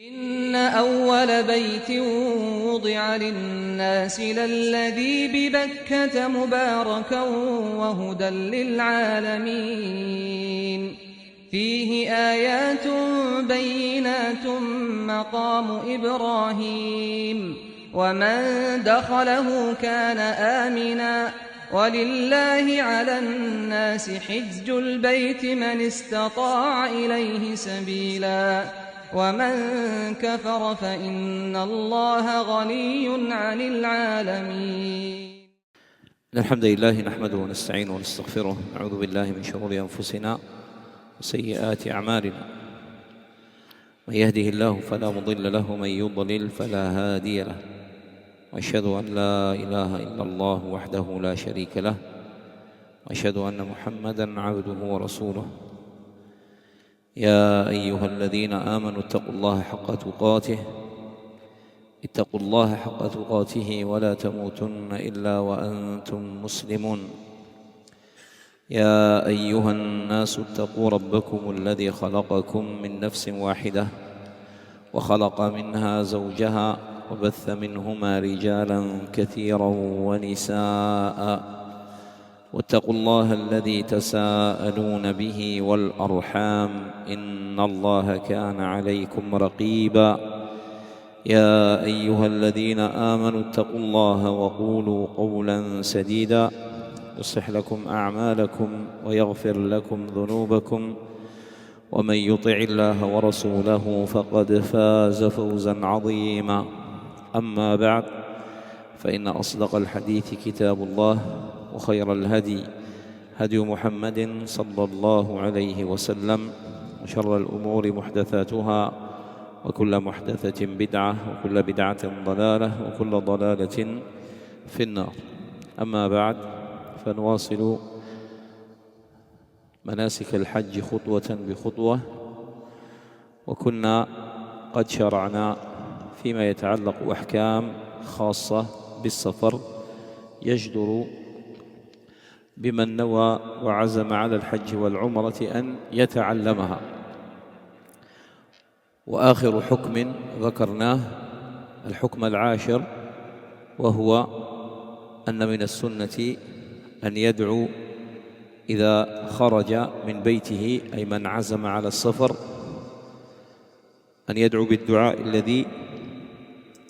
إن أول بيت وضع للناس للذي ببكة مباركا وهدى للعالمين فيه آيات بينات مقام إبراهيم ومن دخله كان آمنا ولله على الناس حج البيت من استطاع إليه سبيلا ومن كفر فإن الله غني عن العالمين. الحمد لله نحمده ونستعينه ونستغفره، نعوذ بالله من شرور أنفسنا وسيئات أعمالنا، من يهده الله فلا مضل له ومن يضلل فلا هادي له، وأشهد أن لا إله إلا الله وحده لا شريك له، وأشهد أن محمدًا عبده ورسوله. يا أيها الذين آمنوا اتقوا الله حق تقاته، اتقوا الله حق تقاته ولا تموتن إلا وأنتم مسلمون. يا أيها الناس اتقوا ربكم الذي خلقكم من نفس واحدة وخلق منها زوجها وبث منهما رجالا كثيرا ونساء، واتقوا الله الذي تساءلون به والأرحام إن الله كان عليكم رقيبا. يا أيها الذين آمنوا اتقوا الله وقولوا قولا سديدا يصلح لكم أعمالكم ويغفر لكم ذنوبكم، ومن يطع الله ورسوله فقد فاز فوزا عظيما. أما بعد، فإن أصدق الحديث كتاب الله، وخير الهدي هدي محمد صلى الله عليه وسلم، وشر الأمور محدثاتها، وكل محدثة بدعة، وكل بدعة ضلالة، وكل ضلالة في النار. أما بعد، فنواصل مناسك الحج خطوة بخطوة، وكنا قد شرعنا فيما يتعلق أحكام خاصة بالسفر يجدر بمن نوى وعزم على الحج والعمرة أن يتعلمها. وآخر حكم ذكرناه الحكم العاشر، وهو أن من السنة أن يدعو إذا خرج من بيته، أي من عزم على السفر، أن يدعو بالدعاء الذي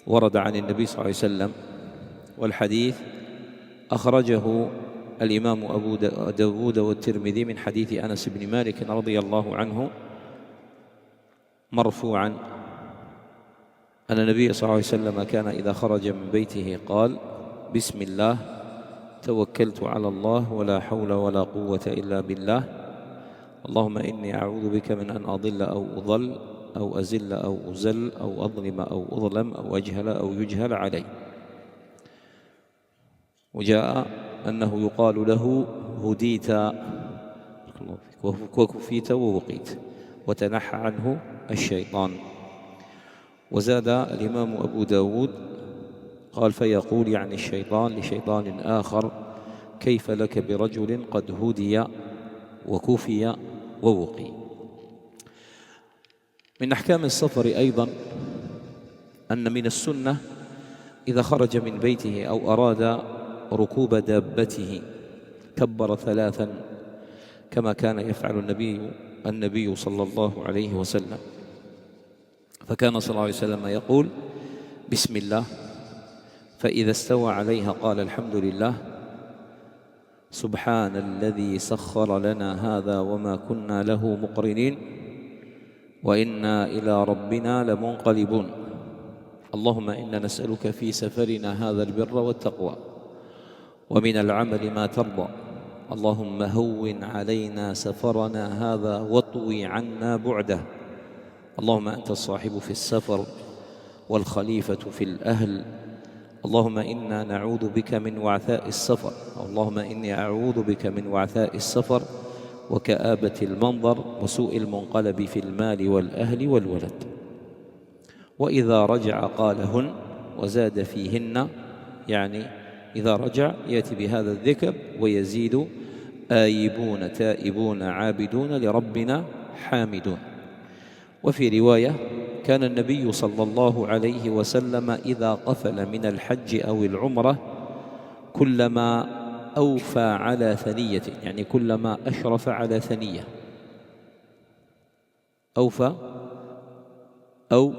ورد عن النبي صلى الله عليه وسلم. والحديث أخرجه الإمام أبو داود والترمذي من حديث أنس بن مالك رضي الله عنه مرفوعا أن النبي صلى الله عليه وسلم كان إذا خرج من بيته قال: بسم الله توكلت على الله ولا حول ولا قوة إلا بالله، اللهم إني أعوذ بك من أن أضل أو أضل أو أزل أو أزل أو أظلم أو أظلم أو أجهل أو يجهل علي. وجاء أنه يقال له: هديت وكفيت ووقيت وتنحى عنه الشيطان. وزاد الإمام أبو داود قال: فيقول يعني الشيطان لشيطان آخر: كيف لك برجل قد هدي وكفي ووقي. من أحكام السفر أيضا أن من السنة إذا خرج من بيته أو أراد ركوب دابته كبر ثلاثا، كما كان يفعل النبي صلى الله عليه وسلم. فكان صلى الله عليه وسلم يقول: بسم الله، فإذا استوى عليها قال: الحمد لله، سبحان الذي سخر لنا هذا وما كنا له مقرنين وإنا إلى ربنا لمنقلبون، اللهم إنا نسألك في سفرنا هذا البر والتقوى ومن العمل ما ترضى، اللهم هون علينا سفرنا هذا واطوي عنا بعده، اللهم أنت الصاحب في السفر والخليفة في الأهل، اللهم إنا نعوذ بك من وعثاء السفر، اللهم إني أعوذ بك من وعثاء السفر وكآبة المنظر وسوء المنقلب في المال والأهل والولد. وإذا رجع قالهن وزاد فيهن، يعني إذا رجع يأتي بهذا الذكر ويزيد: آيبون تائبون عابدون لربنا حامدون. وفي رواية: كان النبي صلى الله عليه وسلم إذا قفل من الحج أو العمرة كلما أوفى على ثنية، يعني كلما أشرف على ثنية أوفى أو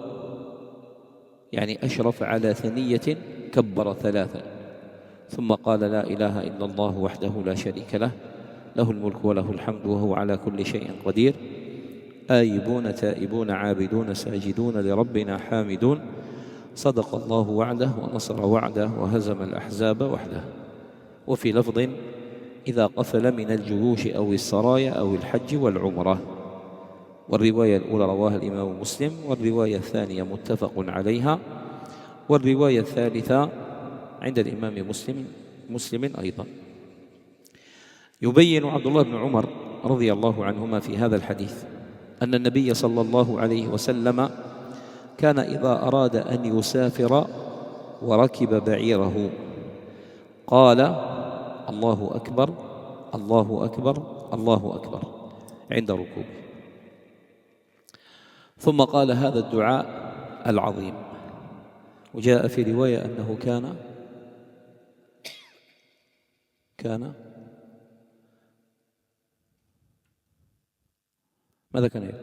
يعني أشرف على ثنية كبر ثلاثا ثم قال لا إله إلا الله وحده لا شريك له، له الملك وله الحمد وهو على كل شيء قدير، آيبون تائبون عابدون ساجدون لربنا حامدون، صدق الله وعده ونصر وعده وهزم الأحزاب وحده. وفي لفظ إذا قفل من الجيوش أو السرايا أو الحج والعمرة. والرواية الأولى رواها الإمام مسلم، والرواية الثانية متفق عليها، والرواية الثالثة عند الإمام مسلم أيضا. يبين عبد الله بن عمر رضي الله عنهما في هذا الحديث أن النبي صلى الله عليه وسلم كان إذا أراد أن يسافر وركب بعيره قال الله أكبر الله أكبر الله أكبر عند ركوبه، ثم قال هذا الدعاء العظيم. وجاء في رواية أنه كان ماذا كان يقول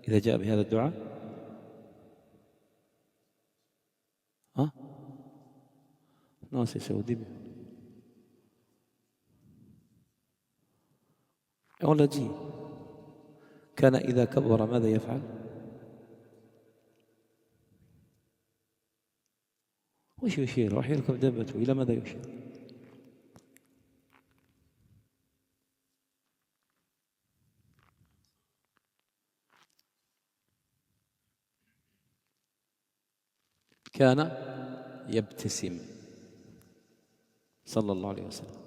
إذا جاء بهذا الدعاء؟ ناس سعودي ولا جي كان إذا كبر ماذا يفعل؟ وش يشير؟ راح يركب دابته إلى ماذا يشير؟ كان يبتسم صلى الله عليه وسلم.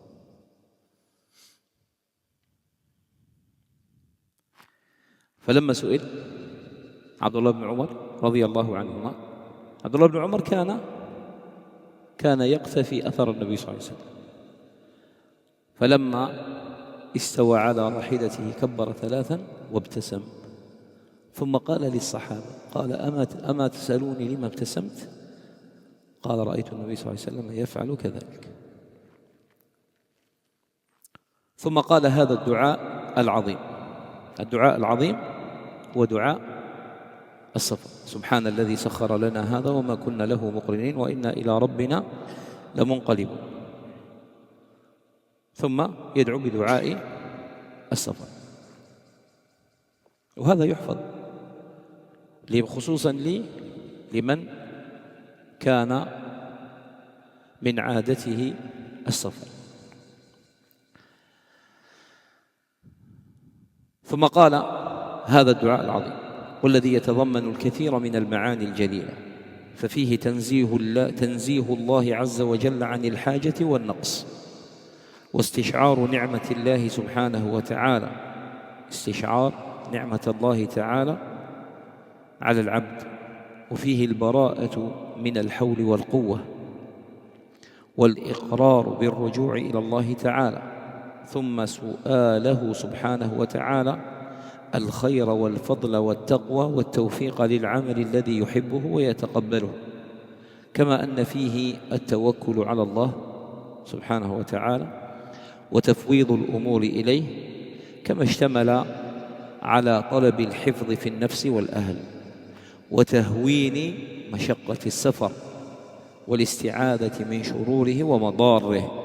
فلما سئل عبد الله بن عمر رضي الله عنهما، عبد الله بن عمر كان يقتفي أثر النبي صلى الله عليه وسلم، فلما استوى على راحلته كبر ثلاثا وابتسم، ثم قال للصحابة قال أما تسألوني لما ابتسمت؟ قال رأيت النبي صلى الله عليه وسلم يفعل كذلك. ثم قال هذا الدعاء العظيم. الدعاء العظيم هو دعاء السفر: سبحان الذي سخر لنا هذا وما كنا له مقرنين وإنا إلى ربنا لمنقلبون. ثم يدعو بدعاء السفر، وهذا يحفظ خصوصا لمن كان من عادته السفر. ثم قال هذا الدعاء العظيم والذي يتضمن الكثير من المعاني الجليلة، ففيه تنزيه الله عز وجل عن الحاجة والنقص، واستشعار نعمة الله سبحانه وتعالى، استشعار نعمة الله تعالى على العبد، وفيه البراءة من الحول والقوة، والإقرار بالرجوع إلى الله تعالى، ثم سؤاله سبحانه وتعالى الخير والفضل والتقوى والتوفيق للعمل الذي يحبه ويتقبله، كما أن فيه التوكل على الله سبحانه وتعالى وتفويض الأمور إليه، كما اشتمل على طلب الحفظ في النفس والأهل وتهوين مشقة السفر والاستعاذة من شروره ومضاره.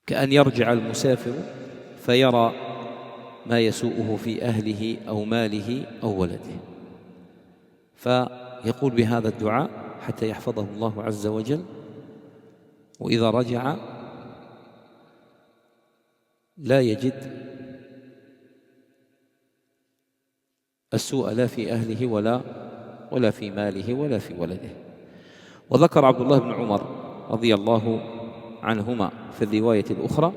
كأن يرجع المسافر فيرى ما يسوءه في أهله أو ماله أو ولده، فيقول بهذا الدعاء حتى يحفظه الله عز وجل، وإذا رجع لا يجد السوء لا في أهله ولا في ماله ولا في ولده. وذكر عبد الله بن عمر رضي الله عنهما في الرواية الأخرى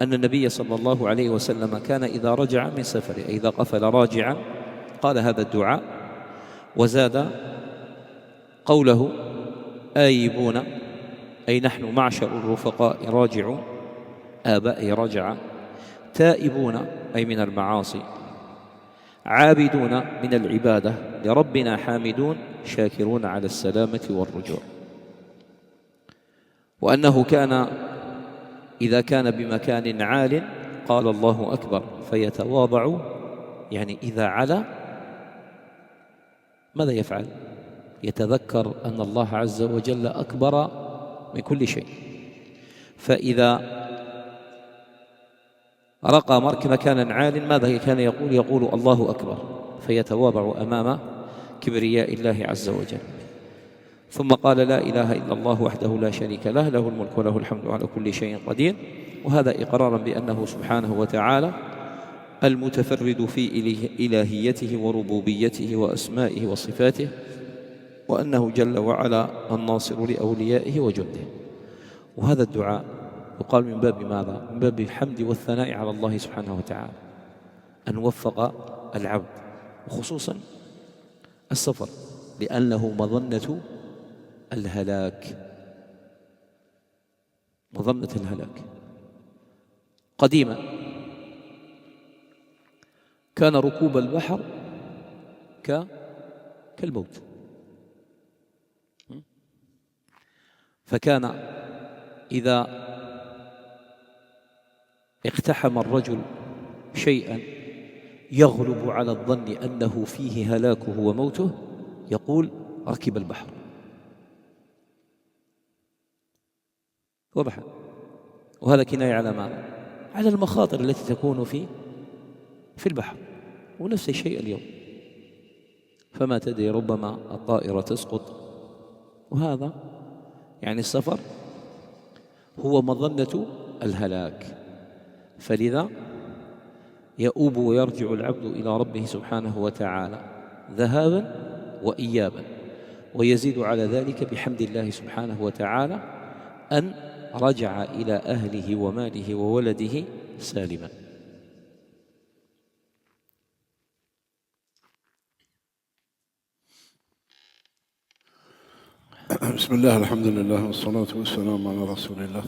أن النبي صلى الله عليه وسلم كان إذا رجع من سفره، إذا قفل راجعا، قال هذا الدعاء، وزاد قوله آيبون، أي نحن معشر الرفقاء راجعون، آبائي رجع، تائبون أي من المعاصي، عابدون من العبادة لربنا، حامدون شاكرون على السلامة والرجوع. وأنه كان إذا كان بمكان عال قال الله أكبر فيتواضع، يعني إذا علا ماذا يفعل؟ يتذكر أن الله عز وجل أكبر من كل شيء. فإذا رقى مكانا عال ماذا كان يقول؟ يقول الله أكبر فيتواضع أمام كبرياء الله عز وجل. ثم قال لا إله إلا الله وحده لا شريك له، له الملك وله الحمد على كل شيء قدير. وهذا إقرارا بأنه سبحانه وتعالى المتفرد في إلهيته وربوبيته وأسمائه وصفاته، وأنه جل وعلا الناصر لأوليائه وجنده. وهذا الدعاء يقال من باب ماذا؟ من باب الحمد والثناء على الله سبحانه وتعالى أن وفق العبد، وخصوصا السفر، لأنه مظنة الهلاك، مظنة الهلاك. قديما كان ركوب البحر كالموت، فكان إذا اقتحم الرجل شيئا يغلب على الظن أنه فيه هلاكه وموته يقول ركب البحر، وبحر. وهذا كناية على ماذا؟ على المخاطر التي تكون في البحر. ونفس الشيء اليوم، فما تدري ربما الطائرة تسقط. وهذا يعني السفر هو مظنة الهلاك. فلذا يؤوب ويرجع العبد إلى ربه سبحانه وتعالى ذهابا وإيابا، ويزيد على ذلك بحمد الله سبحانه وتعالى أن رجع إلى أهله وماله وولده سالما. بسم الله الحمد لله والصلاة والسلام على رسول الله.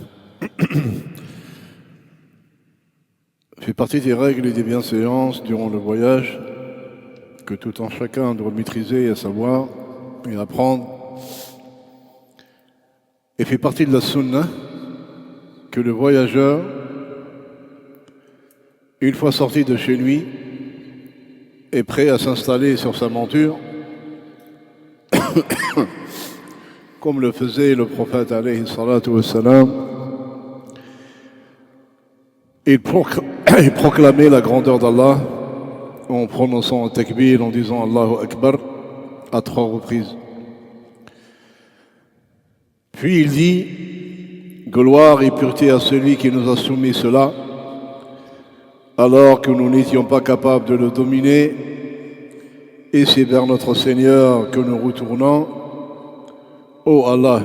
Fait partie des règles et des bienséances durant le voyage que tout un chacun doit maîtriser et savoir et apprendre, et fait partie de la sunna que le voyageur, une fois sorti de chez lui, est prêt à s'installer sur sa monture comme le faisait le prophète alayhi salatu wassalam. Il proclamait la grandeur d'Allah en prononçant un takbir, en disant Allahu Akbar à 3 reprises. Puis il dit gloire et pureté à celui qui nous a soumis cela, alors que nous n'étions pas capables de le dominer, et c'est vers notre Seigneur que nous retournons. Ô Allah,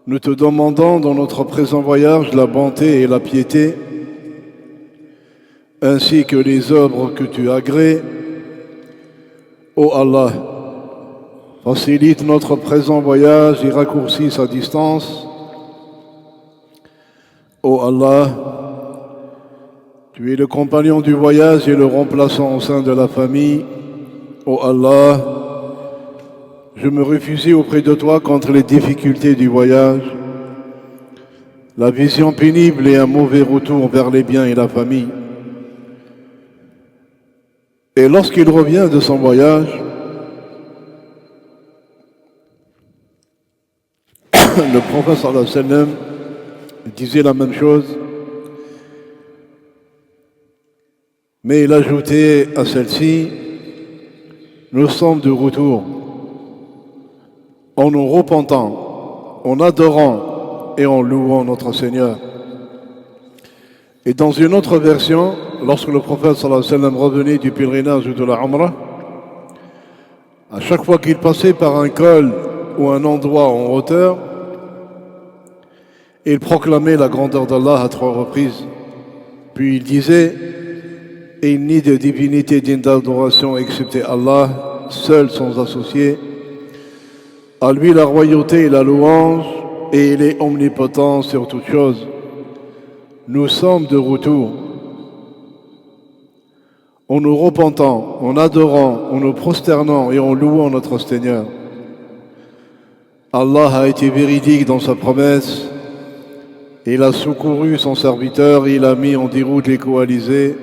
nous te demandons dans notre présent voyage la bonté et la piété, ainsi que les œuvres que tu agrées. Ô Allah, facilite notre présent voyage et raccourcis sa distance. Ô Allah, tu es le compagnon du voyage et le remplaçant au sein de la famille. Ô Allah, je me réfugie auprès de toi contre les difficultés du voyage, la vision pénible et un mauvais retour vers les biens et la famille. Et lorsqu'il revient de son voyage, le prophète sallallahu alayhi wa sallam disait la même chose, mais il ajoutait à celle-ci, nous sommes de retour en nous repentant, en adorant et en louant notre Seigneur. Et dans une autre version, lorsque le prophète sallallahu alayhi wa sallam revenait du pèlerinage de la Umrah, à chaque fois qu'il passait par un col ou un endroit en hauteur, il proclamait la grandeur d'Allah à 3 reprises. Puis il disait, il n'y a de divinité digne d'adoration excepté Allah, seul sans associé. À lui la royauté et la louange, et il est omnipotent sur toutes choses. Nous sommes de retour en nous repentant, en adorant, en nous prosternant et en louant notre Seigneur. Allah a été véridique dans sa promesse. Il a secouru son serviteur, il a mis en déroute les coalisés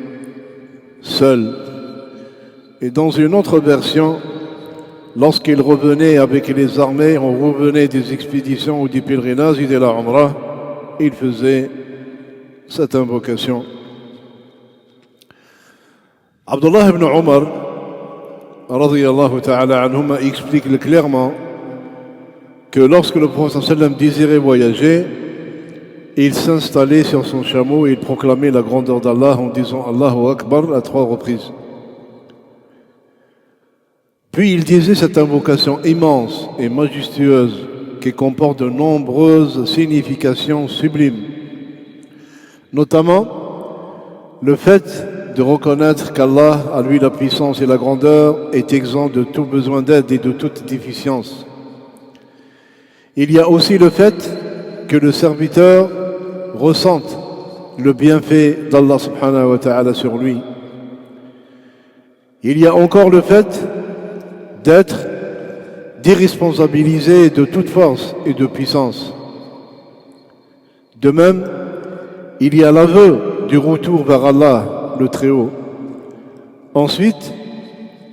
seul. Et dans une autre version, lorsqu'il revenait avec les armées, on revenait des expéditions ou des pèlerinages, il était la Umrah, il faisait cette invocation. Abdullah ibn Omar, radiyallahu ta'ala anhuma, explique clairement que lorsque le prophète sallam désirait voyager, il s'installait sur son chameau et il proclamait la grandeur d'Allah en disant Allahu Akbar à 3 reprises. Puis il disait cette invocation immense et majestueuse qui comporte de nombreuses significations sublimes, notamment le fait de reconnaître qu'Allah, à lui la puissance et la grandeur, est exempt de tout besoin d'aide et de toute déficience. Il y a aussi le fait que le serviteur ressente le bienfait d'Allah subhanahu wa ta'ala sur lui. Il y a encore le fait d'être déresponsabilisé de toute force et de puissance. De même, il y a l'aveu du retour vers Allah, le Très-Haut. Ensuite,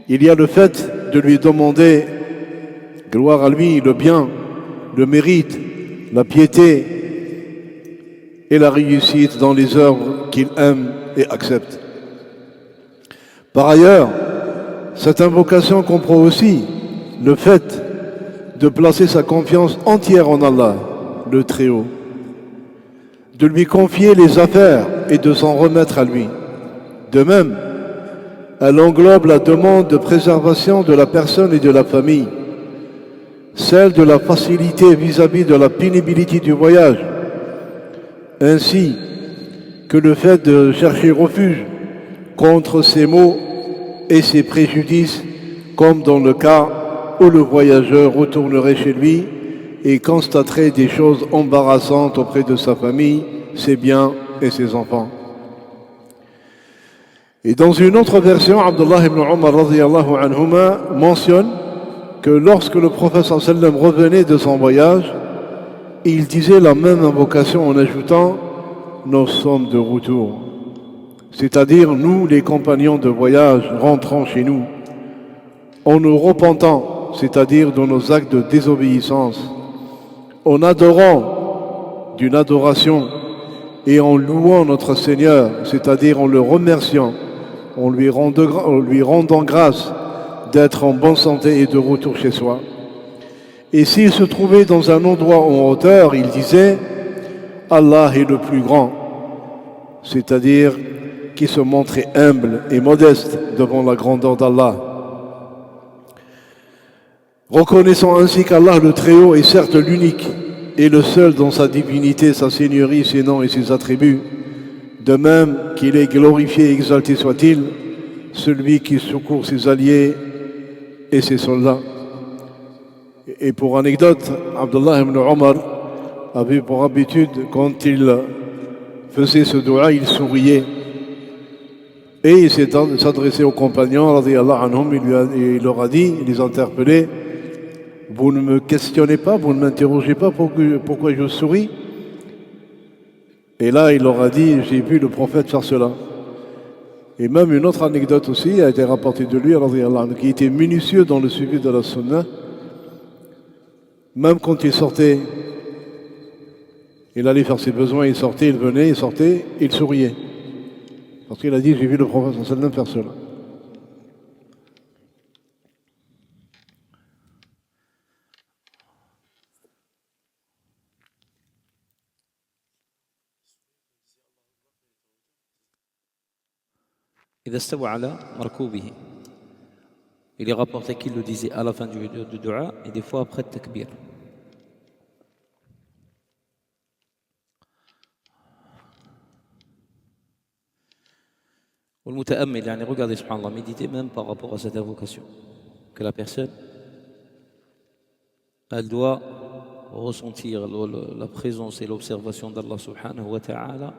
il y a le fait de lui demander, gloire à lui, le bien, le mérite, la piété et la réussite dans les œuvres qu'il aime et accepte. Par ailleurs, cette invocation comprend aussi le fait de placer sa confiance entière en Allah, le Très-Haut, de lui confier les affaires et de s'en remettre à lui. De même, elle englobe la demande de préservation de la personne et de la famille, celle de la facilité vis-à-vis de la pénibilité du voyage, ainsi que le fait de chercher refuge contre ces maux et ces préjudices, comme dans le cas où le voyageur retournerait chez lui et constaterait des choses embarrassantes auprès de sa famille, ses biens et ses enfants. Et dans une autre version, Abdullah ibn Omar radiyallahu anhuma mentionne que lorsque le prophète sallam revenait de son voyage, il disait la même invocation en ajoutant « Nous sommes de retour », c'est-à-dire nous, les compagnons de voyage, rentrant chez nous, en nous repentant, c'est-à-dire dans nos actes de désobéissance, en adorant d'une adoration et en louant notre Seigneur, c'est-à-dire en le remerciant, en lui rendant grâce d'être en bonne santé et de retour chez soi. Et s'il se trouvait dans un endroit en hauteur, il disait « Allah est le plus grand », c'est-à-dire qui se montrait humble et modeste devant la grandeur d'Allah. Reconnaissant ainsi qu'Allah le Très-Haut est certes l'unique et le seul dans sa divinité, sa seigneurie, ses noms et ses attributs, de même qu'il est glorifié et exalté soit-il, celui qui secourt ses alliés et ses soldats. Et pour anecdote, Abdullah ibn Omar avait pour habitude, quand il faisait ce dua, il souriait. Et il s'adressait aux compagnons, radiyallahu anhum, il leur a dit, il les interpellait, vous ne me questionnez pas, vous ne m'interrogez pas pourquoi je souris. Et là, il leur a dit, j'ai vu le prophète faire cela. Et même une autre anecdote aussi a été rapportée de lui, radiyallahu anhu, qui était minutieux dans le suivi de la sunna. Même quand il sortait, il allait faire ses besoins, il sortait, il venait, il sortait, il souriait. Parce qu'il a dit, j'ai vu le prophète sallallahu faire cela. إذا استوى على مركوبه. Il est rapporté qu'il le disait à la fin du dua et des fois après le takbir. والمتأمل, يعني regardez subhanallah, méditez même par rapport à cette invocation. Que la personne, elle doit ressentir la présence et l'observation d'Allah subhanahu wa ta'ala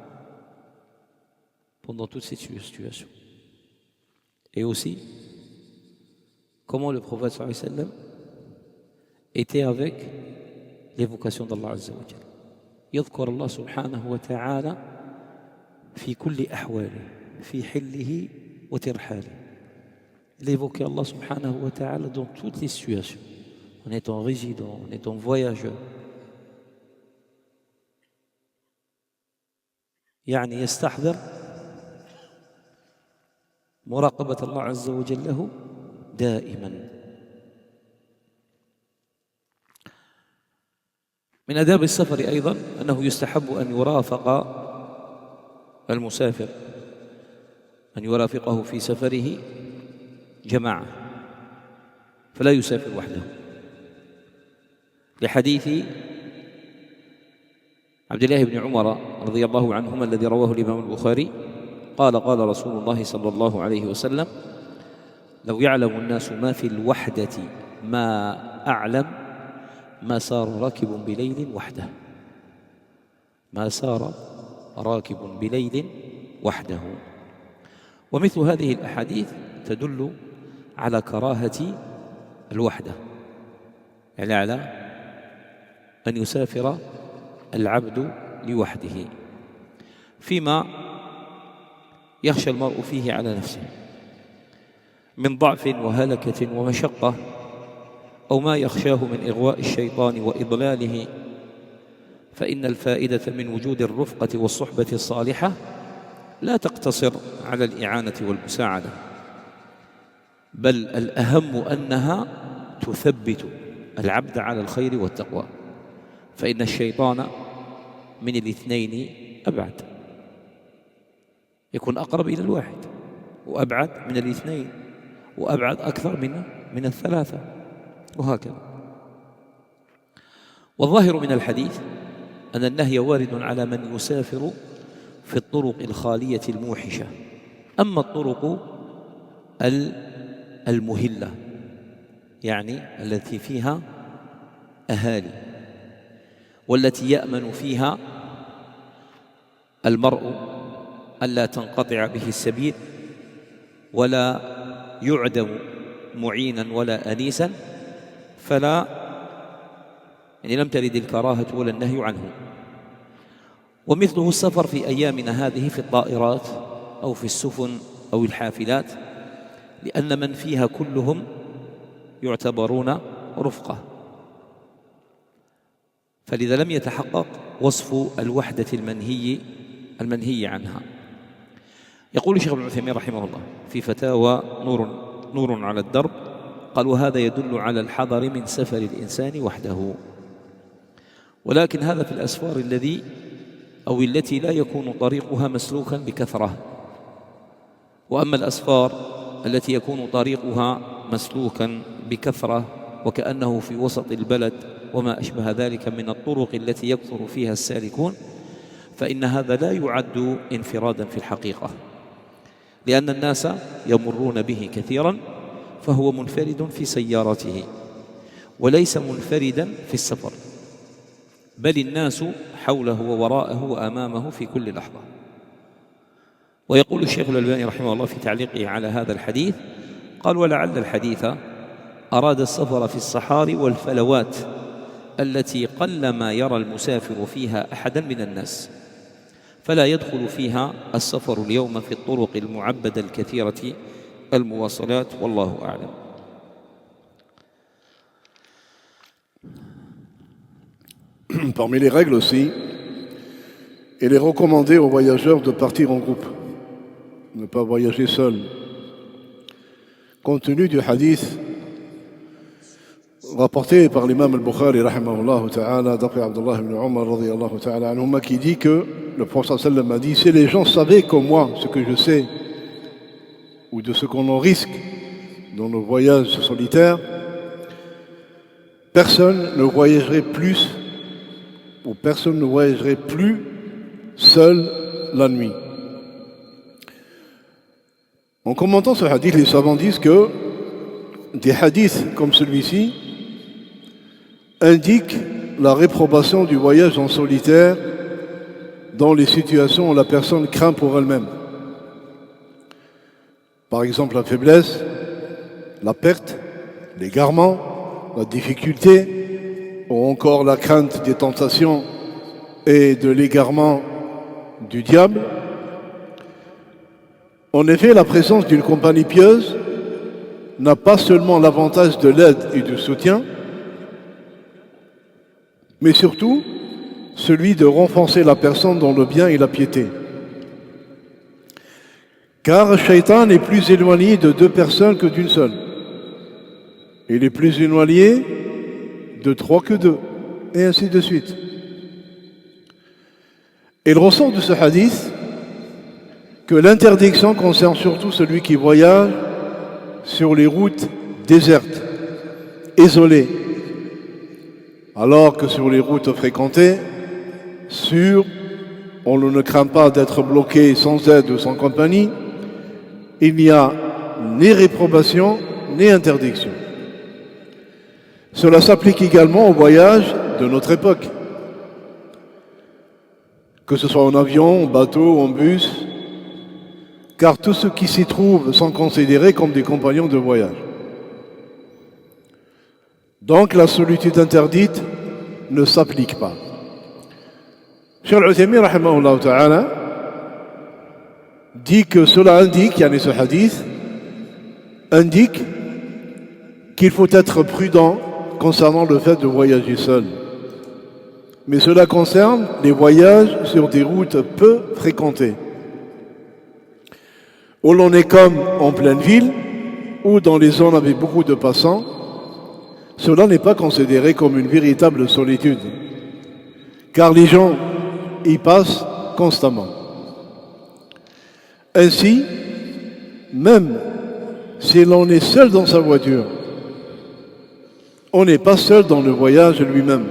pendant toutes ces situations. Et aussi, comment le prophète sallallahu alayhi wa sallam était avec l'évocation d'Allah Azza wa Jalla. يذكر الله سبحانه وتعالى في كل أحواله في حله وترحاله. Il évoquait Allah subhanahu wa ta'ala dans toutes les situations, en étant résident, en étant voyageur. يعني يستحضر مراقبة الله عز وجل له دائما. من آداب السفر أيضا أنه يستحب أن يرافق المسافر، أن يرافقه في سفره جماعة، فلا يسافر وحده، لحديث عبد الله بن عمر رضي الله عنهما الذي رواه الإمام البخاري قال قال رسول الله صلى الله عليه وسلم: لو يعلم الناس ما في الوحدة ما أعلم ما سار راكب بليل وحده. ما سار راكب بليل وحده. ومثل هذه الأحاديث تدل على كراهة الوحدة، يعني على أن يسافر العبد لوحده فيما يخشى المرء فيه على نفسه من ضعف وهلكة ومشقة، أو ما يخشاه من إغواء الشيطان وإضلاله، فإن الفائدة من وجود الرفقة والصحبة الصالحة لا تقتصر على الإعانة والمساعدة، بل الأهم أنها تثبت العبد على الخير والتقوى، فإن الشيطان من الاثنين أبعد، يكون أقرب إلى الواحد، وأبعد من الاثنين، وأبعد أكثر من الثلاثة، وهكذا. والظاهر من الحديث أن النهي وارد على من يسافر في الطرق الخالية الموحشة. أما الطرق المهلة، يعني التي فيها أهالي والتي يأمن فيها المرء ألا تنقطع به السبيل ولا يعدم معينا ولا أنيسا، فلا يعني لم ترد الكراهة ولا النهي عنه. ومثله السفر في أيامنا هذه في الطائرات أو في السفن أو الحافلات، لأن من فيها كلهم يعتبرون رفقة، فلذا لم يتحقق وصف الوحدة المنهي عنها. يقول الشيخ ابن عثيمين رحمه الله في فتاوى نور على الدرب، قال: وهذا يدل على الحذر من سفر الإنسان وحده، ولكن هذا في الأسفار التي لا يكون طريقها مسلوكا بكثرة. وأما الأسفار التي يكون طريقها مسلوكا بكثرة وكأنه في وسط البلد وما أشبه ذلك من الطرق التي يكثر فيها السالكون، فإن هذا لا يعد انفرادا في الحقيقة، لأن الناس يمرون به كثيرا، فهو منفرد في سيارته وليس منفردا في السفر، بل الناس حوله ووراءه وأمامه في كل لحظة. ويقول الشيخ الألباني رحمه الله في تعليقه على هذا الحديث، قال: ولعل الحديث أراد السفر في الصحاري والفلوات التي قلما يرى المسافر فيها أحدا من الناس، فلا يدخل فيها السفر اليوم في الطرق المعبدة الكثيرة المواصلات، والله أعلم. Parmi les règles aussi, il est recommandé aux voyageurs de partir en groupe, ne pas voyager seul. Compte tenu du hadith rapporté par l'imam al-Bukhari rahimahullah ta'ala d'après Abdullah ibn Umar radiyallahu ta'ala anhuma, qui dit que le prophète sallam a dit: si les gens savaient comme moi ce que je sais ou de ce qu'on en risque dans nos voyages solitaires, personne ne voyagerait plus ou personne ne voyagerait plus seul la nuit. En commentant ce hadith, les savants disent que des hadiths comme celui-ci indiquent la réprobation du voyage en solitaire dans les situations où la personne craint pour elle-même. Par exemple, la faiblesse, la perte, l'égarement, la difficulté, ou encore la crainte des tentations et de l'égarement du diable. En effet, la présence d'une compagnie pieuse n'a pas seulement l'avantage de l'aide et du soutien, mais surtout celui de renforcer la personne dans le bien et la piété. Car Shaitan est plus éloigné de deux personnes que d'une seule. Il est plus éloigné de trois que deux, et ainsi de suite. Il ressort de ce hadith que l'interdiction concerne surtout celui qui voyage sur les routes désertes, isolées, alors que sur les routes fréquentées, sûres, on ne craint pas d'être bloqué sans aide ou sans compagnie, il n'y a ni réprobation ni interdiction. Cela s'applique également au voyage de notre époque, que ce soit en avion, en bateau, en bus, car tous ceux qui s'y trouvent sont considérés comme des compagnons de voyage. Donc la solitude interdite ne s'applique pas. Cheikh Al-Uthaymin, rahimahullah ta'ala, dit que cela indique, ce hadith, indique qu'il faut être prudent concernant le fait de voyager seul. Mais cela concerne les voyages sur des routes peu fréquentées, où l'on est comme en pleine ville ou dans les zones avec beaucoup de passants. Cela n'est pas considéré comme une véritable solitude, car les gens y passent constamment. Ainsi, même si l'on est seul dans sa voiture, on n'est pas seul dans le voyage lui-même,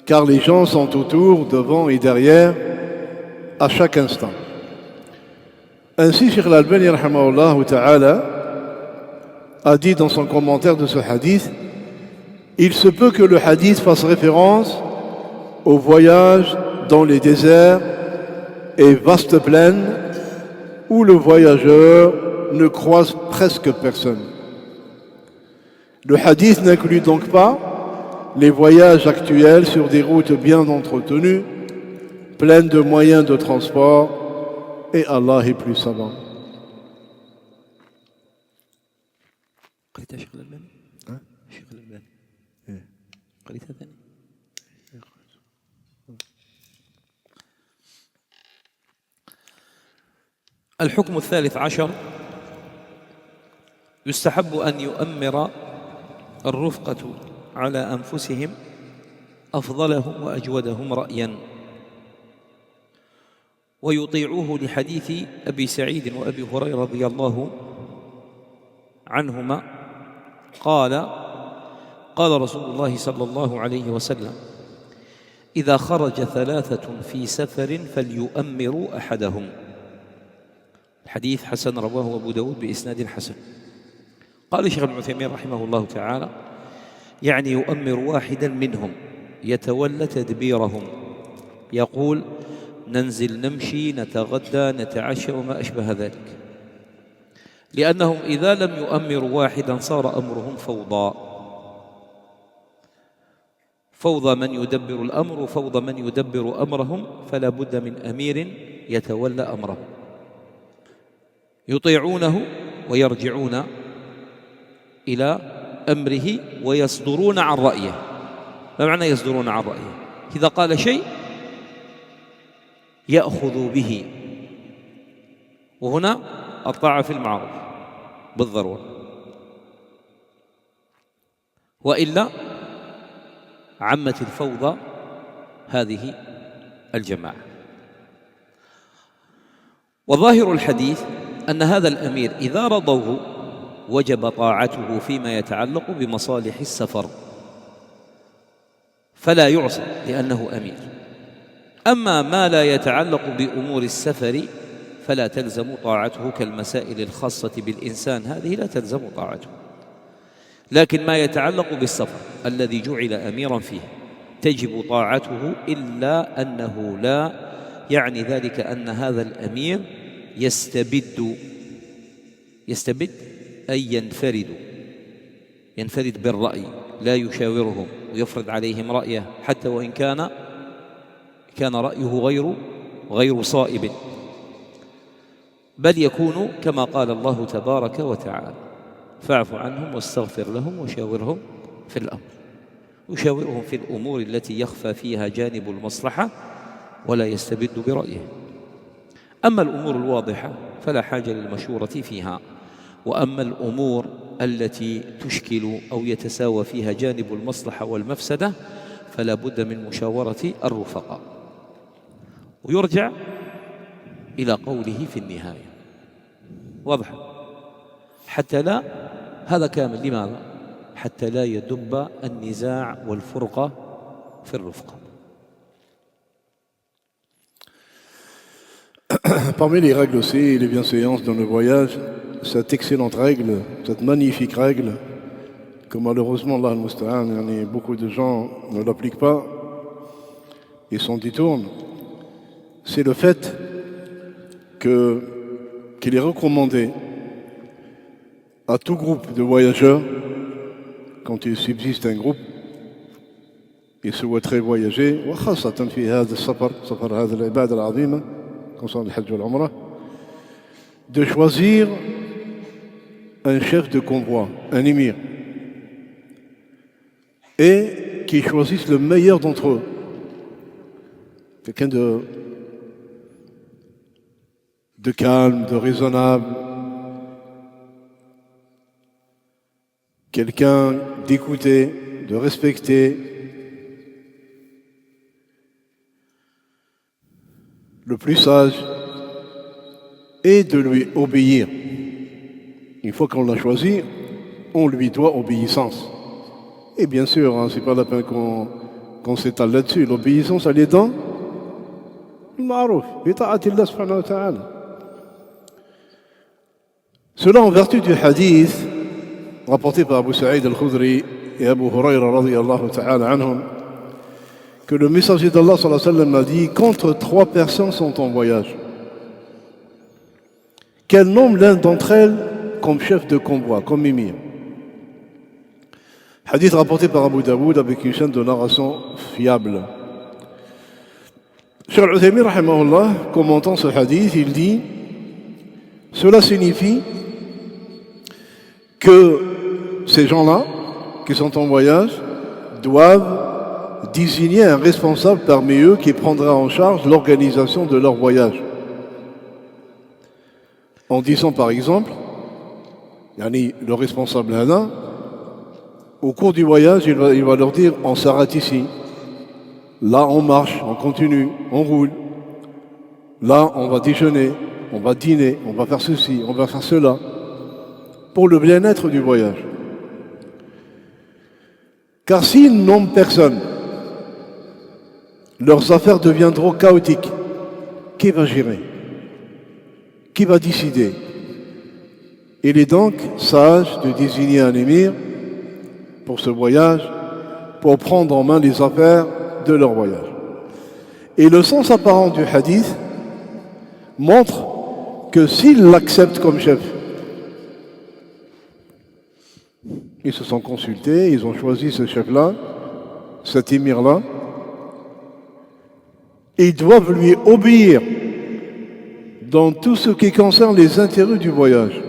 car les gens sont autour, devant et derrière, à chaque instant. Ainsi, Cheikh Al-Albani rahimahullah ta'ala a dit dans son commentaire de ce hadith: il se peut que le hadith fasse référence au voyage dans les déserts et vastes plaines où le voyageur ne croise presque personne. Le hadith n'inclut donc pas les voyages actuels sur des routes bien entretenues, pleines de moyens de transport, et Allah est plus savant. قريتها شيخ الألباني؟ شيخ الألباني قريتها ثاني؟ الحكم الثالث عشر: يستحب أن يؤمر الرفقة على أنفسهم أفضلهم وأجودهم رأياً، ويطيعوه لحديث أبي سعيد وأبي هريرة رضي الله عنهما قال رسول الله صلى الله عليه وسلم: إذا خرج ثلاثة في سفر فليؤمروا أحدهم. الحديث حسن، رواه أبو داود بإسناد حسن. قال الشيخ ابن عثيمين رحمه الله تعالى: يعني يؤمر واحدا منهم يتولى تدبيرهم، يقول: ننزل نمشي نتغدى نتعشى وما أشبه ذلك، لأنهم إذا لم يؤمروا واحدا صار أمرهم فوضى من يدبر الأمر وفوضى من يدبر أمرهم، فلا بد من أمير يتولى أمرهم، يطيعونه ويرجعون إلى أمره ويصدرون عن رأيه. ما معنى يصدرون عن رأيه؟ إذا قال شيء يأخذ به، وهنا الطاعة في المعروف بالضرورة، وإلا عمت الفوضى هذه الجماعة. وظاهر الحديث أن هذا الأمير إذا رضوه وجب طاعته فيما يتعلق بمصالح السفر، فلا يعصى لأنه أمير. أما ما لا يتعلق بأمور السفر فلا تلزم طاعته، كالمسائل الخاصة بالإنسان هذه لا تلزم طاعته، لكن ما يتعلق بالسفر الذي جعل أميرا فيه تجب طاعته، إلا أنه لا يعني ذلك أن هذا الأمير يستبد يستبد أي ينفرد بالرأي، لا يشاورهم ويفرض عليهم رأيه حتى وإن كان رأيه غير صائب، بل يكون كما قال الله تبارك وتعالى: فاعف عنهم واستغفر لهم وشاورهم في الأمر. يشاورهم في الأمور التي يخفى فيها جانب المصلحة ولا يستبد برأيه. أما الأمور الواضحة فلا حاجة للمشورة فيها، وأما الأمور التي تشكل أو يتساوى فيها جانب المصلحة والمفسدة فلا بد من مشاورة الرفقاء. ويرجع إلى قوله في النهاية، واضح، حتى لا، هذا كامل، لماذا؟ حتى لا يدب النزاع والفرقة في الرفقة. Parmi les règles aussi, les bienséances dans le voyage, cette excellente règle, cette magnifique règle, que malheureusement, Allah al-Musta'an, beaucoup de gens ne l'appliquent pas et s'en détournent, c'est le fait qu'il est recommandé à tout groupe de voyageurs, quand il subsiste un groupe, et souhaiterait voyager, وخاصة في هذا السفر، سفر هذه العبادة العظيمة concernant le Hajj ou l'Umrah, de choisir un chef de convoi, un émir, et qu'ils choisissent le meilleur d'entre eux, quelqu'un de calme, de raisonnable, quelqu'un d'écouter, de respecter, le plus sage, et de lui obéir. Une fois qu'on l'a choisi, on lui doit obéissance. Et bien sûr, hein, c'est pas la peine qu'on s'étale là-dessus. L'obéissance, elle est dans le ma'rouf, bi ta'atillah subhanahu wa ta'ala. Cela en vertu du hadith rapporté par Abu Sa'id al-Khudri et Abu Hurayra radiyallahu ta'ala anhum, que le messager d'Allah sallallahu alayhi wa sallam a dit qu'entre 3 personnes sont en voyage, qu'elle nomme l'un d'entre elles comme chef de convoi, comme émir. Hadith rapporté par Abu Daoud avec une chaîne de narration fiable. Cheikh Al-Uthaymin rahimahullah, commentant ce hadith, il dit: cela signifie que ces gens-là qui sont en voyage doivent désigner un responsable parmi eux qui prendra en charge l'organisation de leur voyage. En disant par exemple, le responsable là, au cours du voyage, il va leur dire: on s'arrête ici, là on marche, on continue, on roule, là on va déjeuner, on va dîner, on va faire ceci, on va faire cela, pour le bien-être du voyage. Car s'ils nomment personne, leurs affaires deviendront chaotiques. Qui va gérer? Qui va décider? Il est donc sage de désigner un émir pour ce voyage, pour prendre en main les affaires de leur voyage. Et le sens apparent du hadith montre que s'ils l'acceptent comme chef, ils se sont consultés, ils ont choisi ce chef-là, cet émir-là, et ils doivent lui obéir dans tout ce qui concerne les intérêts du voyage.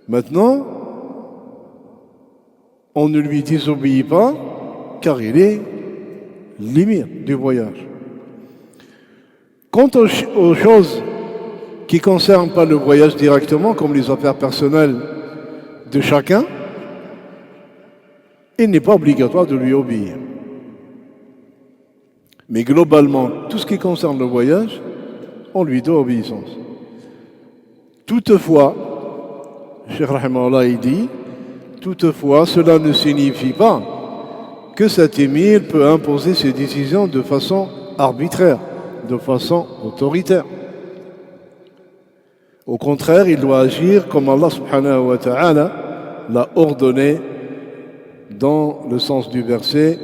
Maintenant, on ne lui désobéit pas car il est l'émir du voyage. Quant aux choses qui ne concernent pas le voyage directement, comme les affaires personnelles de chacun, il n'est pas obligatoire de lui obéir. Mais globalement, tout ce qui concerne le voyage, on lui doit obéissance. Toutefois, Cheikh Rahimahullah il dit, toutefois, cela ne signifie pas que cet émir peut imposer ses décisions de façon arbitraire, de façon autoritaire. Au contraire, il doit agir comme Allah subhanahu wa ta'ala l'a ordonné dans le sens du verset: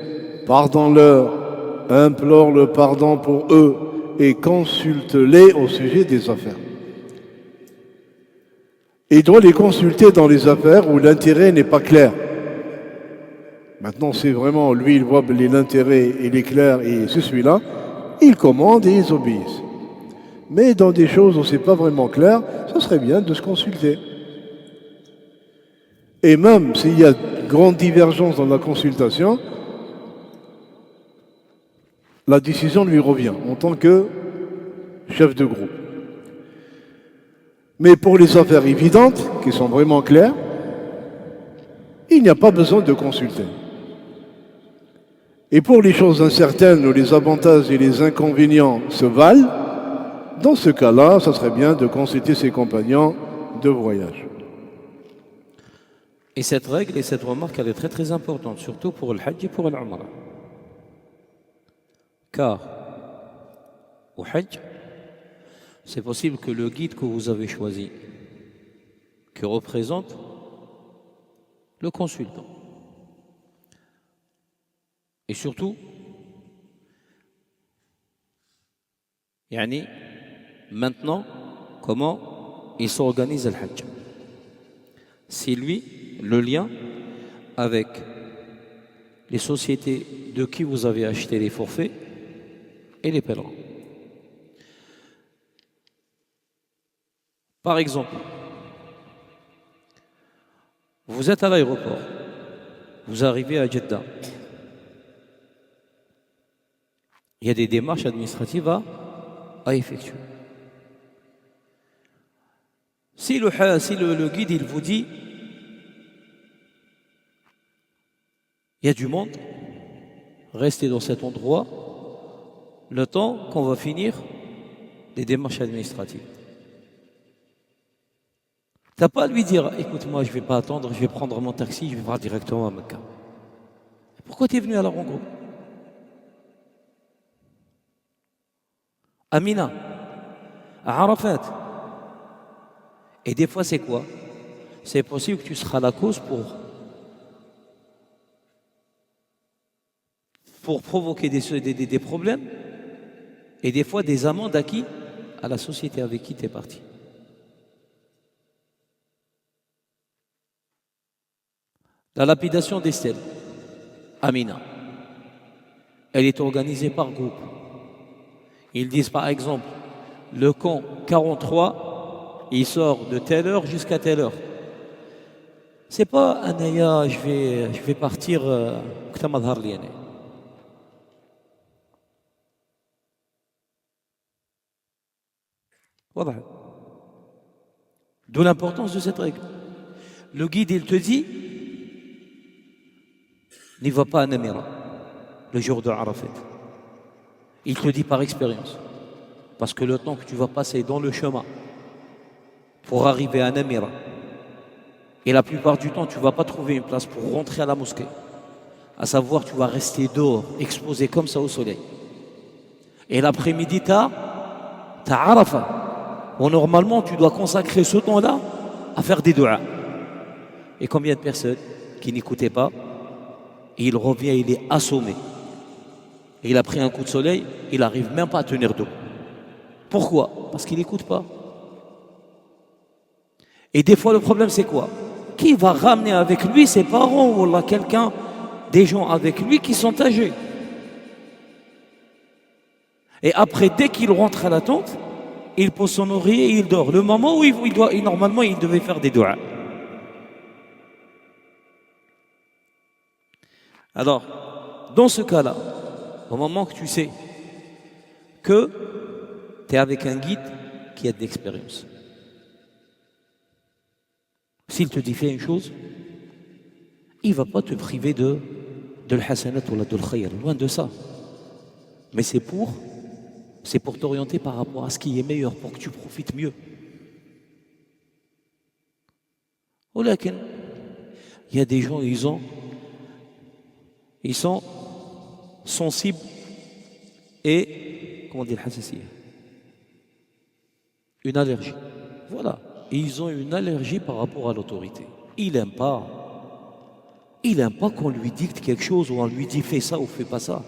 pardonne-leur, implore le pardon pour eux et consulte-les au sujet des affaires. Et il doit les consulter dans les affaires où l'intérêt n'est pas clair. Maintenant, c'est vraiment, lui, il voit l'intérêt, il est clair, et c'est celui-là. Ils commandent et ils obéissent. Mais dans des choses où c'est pas vraiment clair, ça serait bien de se consulter. Et même s'il y a grande divergence dans la consultation, la décision lui revient en tant que chef de groupe. Mais pour les affaires évidentes, qui sont vraiment claires, il n'y a pas besoin de consulter. Et pour les choses incertaines où les avantages et les inconvénients se valent, dans ce cas-là, ça serait bien de consulter ses compagnons de voyage. Et cette règle et cette remarque, elle est très très importante, surtout pour le Hajj et pour l'Umrah. Car au Hajj, c'est possible que le guide que vous avez choisi, qui représente le consultant, et surtout, yani, maintenant, comment il s'organise le Hajj. C'est lui le lien avec les sociétés de qui vous avez acheté les forfaits et les pèlerins. Par exemple, vous êtes à l'aéroport, vous arrivez à Jeddah. Il y a des démarches administratives à effectuer. Si le guide il vous dit il y a du monde, restez dans cet endroit le temps qu'on va finir les démarches administratives. Tu n'as pas à lui dire écoute, moi je ne vais pas attendre, je vais prendre mon taxi, je vais voir directement à Mecca. Pourquoi tu es venu à la rencontre? À Mina, à Arafat. Et des fois, c'est quoi? C'est possible que tu seras la cause pour provoquer des problèmes et des fois des amendes à qui? À la société avec qui tu es parti. La lapidation des stèles, à Mina, elle est organisée par groupe. Ils disent par exemple, le camp 43, il sort de telle heure jusqu'à telle heure. C'est pas Anaya, je vais partir voilà. D'où l'importance de cette règle. Le guide, il te dit, n'y va pas à Namira, le jour de Arafat. Il te dit par expérience. Parce que le temps que tu vas passer dans le chemin pour arriver à Namira, et la plupart du temps, tu ne vas pas trouver une place pour rentrer à la mosquée. À savoir, tu vas rester dehors, exposé comme ça au soleil. Et l'après-midi, t'as Arafat. Bon, normalement, tu dois consacrer ce temps-là à faire des du'as. Et combien de personnes qui n'écoutaient pas, et il revient, il est assommé. Et il a pris un coup de soleil, il n'arrive même pas à tenir debout. Pourquoi? Parce qu'il n'écoute pas. Et des fois, le problème, c'est quoi? Qui va ramener avec lui ses parents ou là, quelqu'un, des gens avec lui qui sont âgés? Et après, dès qu'il rentre à la tente, il pose son oreiller et il dort. Le moment où normalement, il devait faire des du'as. Alors, dans ce cas-là, au moment que tu sais que tu es avec un guide qui a de l'expérience, s'il te dit fais une chose, il ne va pas te priver de l'hasanat ou de l'khayr, loin de ça. Mais c'est pour t'orienter par rapport à ce qui est meilleur, pour que tu profites mieux. Olakin, il y a des gens, ils sont sensibles et, comment dire, une allergie. Voilà. Et ils ont une allergie par rapport à l'autorité. Il n'aime pas qu'on lui dicte quelque chose ou on lui dit fais ça ou fais pas ça.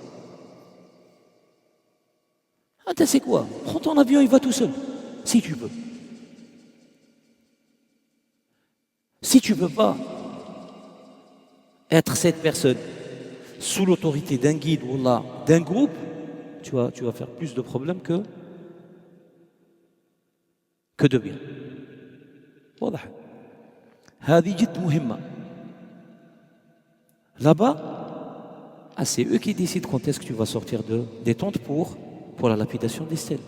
Ah, tu sais quoi? Prends ton avion, il va tout seul, si tu veux. Si tu ne peux pas être cette personne sous l'autorité d'un guide ou d'un groupe, tu vas faire plus de problèmes que de bien. واضح. هذه جد مهمة. Là-bas, c'est eux qui décident quand est-ce que tu vas sortir des tentes pour la lapidation des stèles.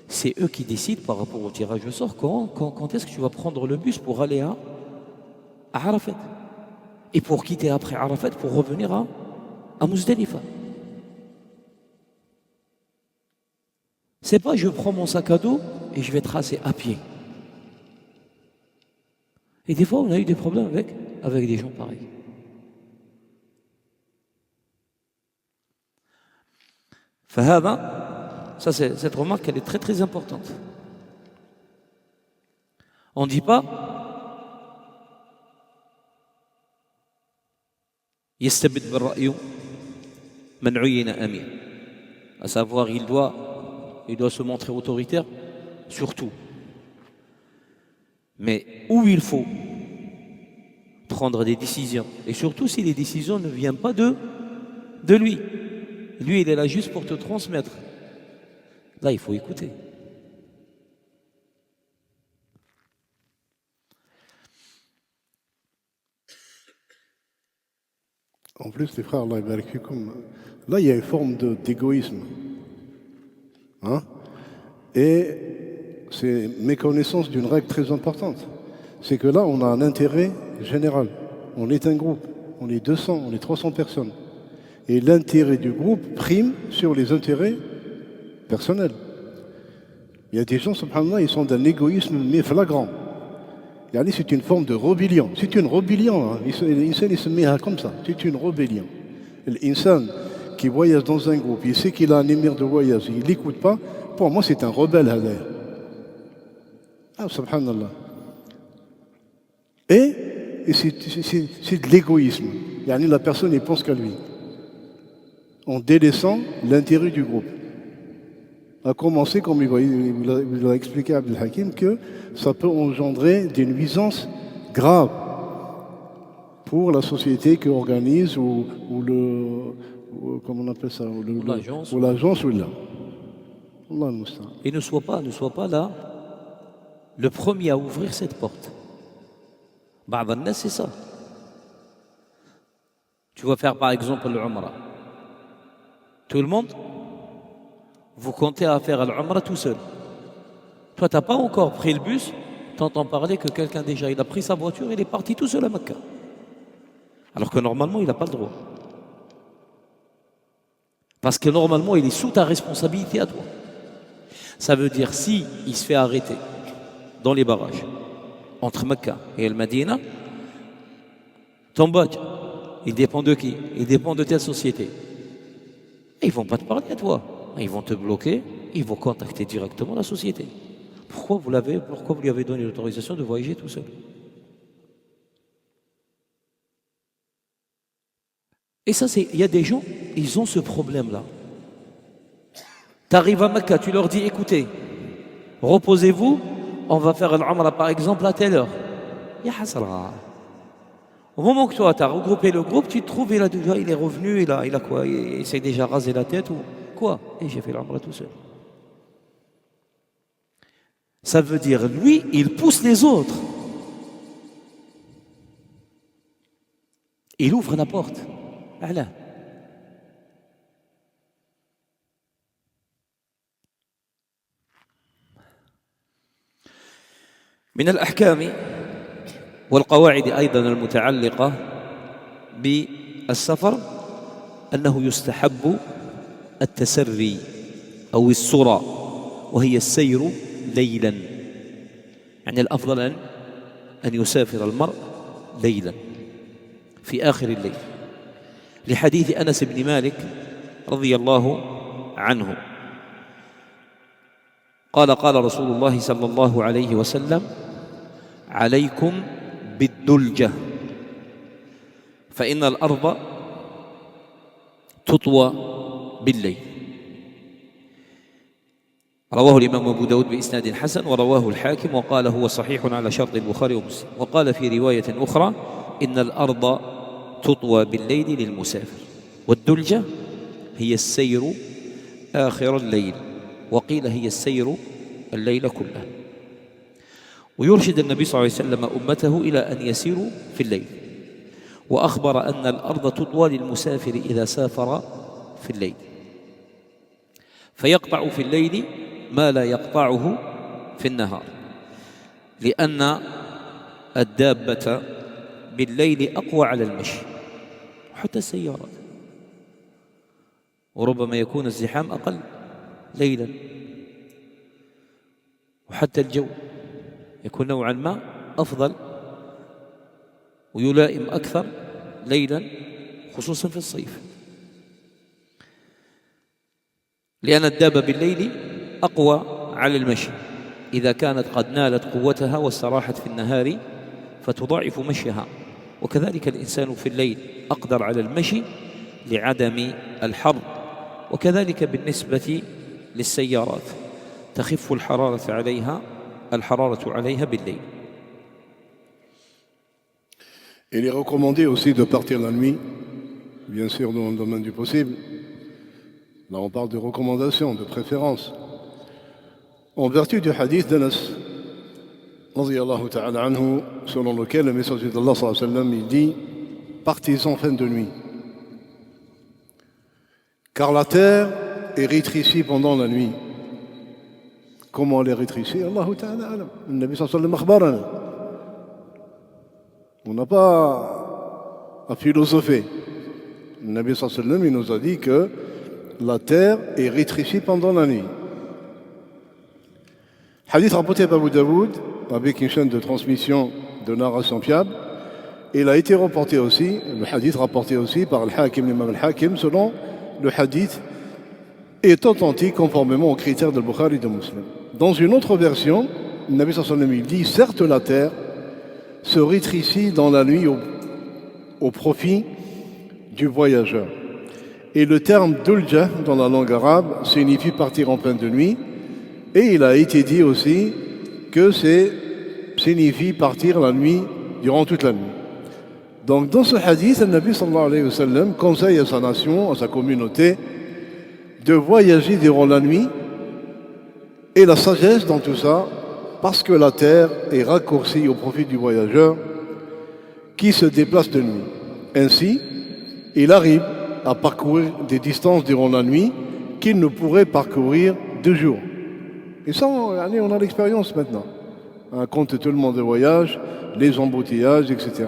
C'est eux qui décident par rapport au tirage au sort quand est-ce que tu vas prendre le bus pour aller à Arafat. Et pour quitter après Arafat pour revenir à Muzdalifa. C'est pas je prends mon sac à dos et je vais tracer à pied. Et des fois, on a eu des problèmes avec des gens pareils. Ça, cette remarque, elle est très très importante. On ne dit pas يستبد بالرأي من عين أمير. À savoir, il doit se montrer autoritaire sur tout. Mais où il faut prendre des décisions, et surtout si les décisions ne viennent pas de lui. Lui, il est là juste pour te transmettre. Là, il faut écouter. En plus, les frères, Allah barik fikoum, là, il y a une forme d'égoïsme. Hein? Et c'est méconnaissance d'une règle très importante. C'est que là, on a un intérêt général. On est un groupe. On est 200, on est 300 personnes. Et l'intérêt du groupe prime sur les intérêts personnels. Il y a des gens, subhanallah, ils sont d'un égoïsme mais flagrant. C'est une forme de rébellion. C'est une rébellion. Hein. L'insan, il se met comme ça. C'est une rébellion. L'insan qui voyage dans un groupe, il sait qu'il a un émir de voyage, il n'écoute pas. Pour moi, c'est un rebelle. Subhanallah. Et c'est de l'égoïsme. La personne, elle pense qu'à lui. En délaissant l'intérêt du groupe. A commencer, comme il l'a expliqué à Abdel Hakim, que ça peut engendrer des nuisances graves pour la société qui organise ou comment on appelle ça, ou l'agence ou là. Et ne sois pas là le premier à ouvrir cette porte. C'est ça. Tu vas faire par exemple l'Umrah. Tout le monde, vous comptez à faire l'Umrah tout seul. Toi, tu n'as pas encore pris le bus, tu entends parler que quelqu'un déjà, il a pris sa voiture et il est parti tout seul à Mecca. Alors que normalement, il n'a pas le droit. Parce que normalement, il est sous ta responsabilité à toi. Ça veut dire, si il se fait arrêter dans les barrages, entre Mecca et El Madina, ton badge, il dépend de qui? Il dépend de telle société. Et ils ne vont pas te parler à toi. Ils vont te bloquer, ils vont contacter directement la société. Pourquoi vous lui avez donné l'autorisation de voyager tout seul? Et ça, il y a des gens, ils ont ce problème-là. Tu arrives à Mecca, tu leur dis, écoutez, reposez-vous, on va faire l'Umrah par exemple à telle heure. Ya hasra. Au moment que toi, tu as regroupé le groupe, tu te trouves, il est revenu, il a quoi? Il s'est déjà rasé la tête ou quoi? Et j'ai fait l'Umrah tout seul. Ça veut dire, lui, il pousse les autres. Il ouvre la porte. Voilà. من الأحكام والقواعد أيضا المتعلقة بالسفر أنه يستحب التسري أو السرى وهي السير ليلا. يعني الأفضل أن يسافر المرء ليلا في آخر الليل لحديث أنس بن مالك رضي الله عنه قال رسول الله صلى الله عليه وسلم عليكم بالدلجة فإن الأرض تطوى بالليل. رواه الإمام أبو داود بإسناد حسن ورواه الحاكم وقال هو صحيح على شرط البخاري ومسلم. وقال في رواية أخرى إن الأرض تطوى بالليل للمسافر، والدلجة هي السير آخر الليل، وقيل هي السير الليل كله. ويرشد النبي صلى الله عليه وسلم أمته إلى أن يسيروا في الليل، وأخبر أن الأرض تطوى للمسافر إذا سافر في الليل، فيقطع في الليل ما لا يقطعه في النهار، لأن الدابة بالليل أقوى على المشي، وحتى السيارات، وربما يكون الزحام أقل ليلا، وحتى الجو يكون نوعا ما أفضل ويلائم أكثر ليلا، خصوصا في الصيف، لأن الدابة بالليل أقوى على المشي إذا كانت قد نالت قوتها واستراحت في النهار فتضاعف مشيها. وكذلك الإنسان في الليل أقدر على المشي لعدم الحر. وكذلك بالنسبة للسيارات تخف الحرارة عليها بالليل. Il est recommandé aussi de partir la nuit, bien sûr dans le domaine du possible. Là on parle de recommandation, de préférence. En vertu du hadith d'Anas, radiyallahu ta'ala anhu, selon lequel le messager d'Allah sallallahu alayhi wa sallam, il dit « Partez en fin de nuit, car la terre est rétrécie pendant la nuit. » Comment elle est rétrécie? Allahu ta'ala alam. Le Nabi sallallahu alayhi wa sallam akhbarana. On n'a pas à philosopher. Le Nabi sallallahu alayhi wa sallam, il nous a dit que la terre est rétrécie pendant la nuit. Hadith rapporté par Abu Daoud, avec une chaîne de transmission de narration fiable. Il a été rapporté aussi, le hadith rapporté aussi par l'imam al-Hakim, selon le hadith est authentique conformément aux critères de Bukhari et de Muslim. Dans une autre version, le Nabi sallallahu alayhi wa sallam dit, certes la terre se rétrécit dans la nuit au profit du voyageur. Et le terme dulja dans la langue arabe signifie partir en pleine de nuit. Et il a été dit aussi que signifie partir la nuit, durant toute la nuit. Donc dans ce hadith, le Nabi sallallahu alayhi wa sallam conseille à sa nation, à sa communauté, de voyager durant la nuit, et la sagesse dans tout ça, parce que la terre est raccourcie au profit du voyageur qui se déplace de nuit. Ainsi, il arrive à parcourir des distances durant la nuit qu'il ne pourrait parcourir de jour. Et ça, on a l'expérience maintenant. Compte tout le monde de voyage, les embouteillages, etc.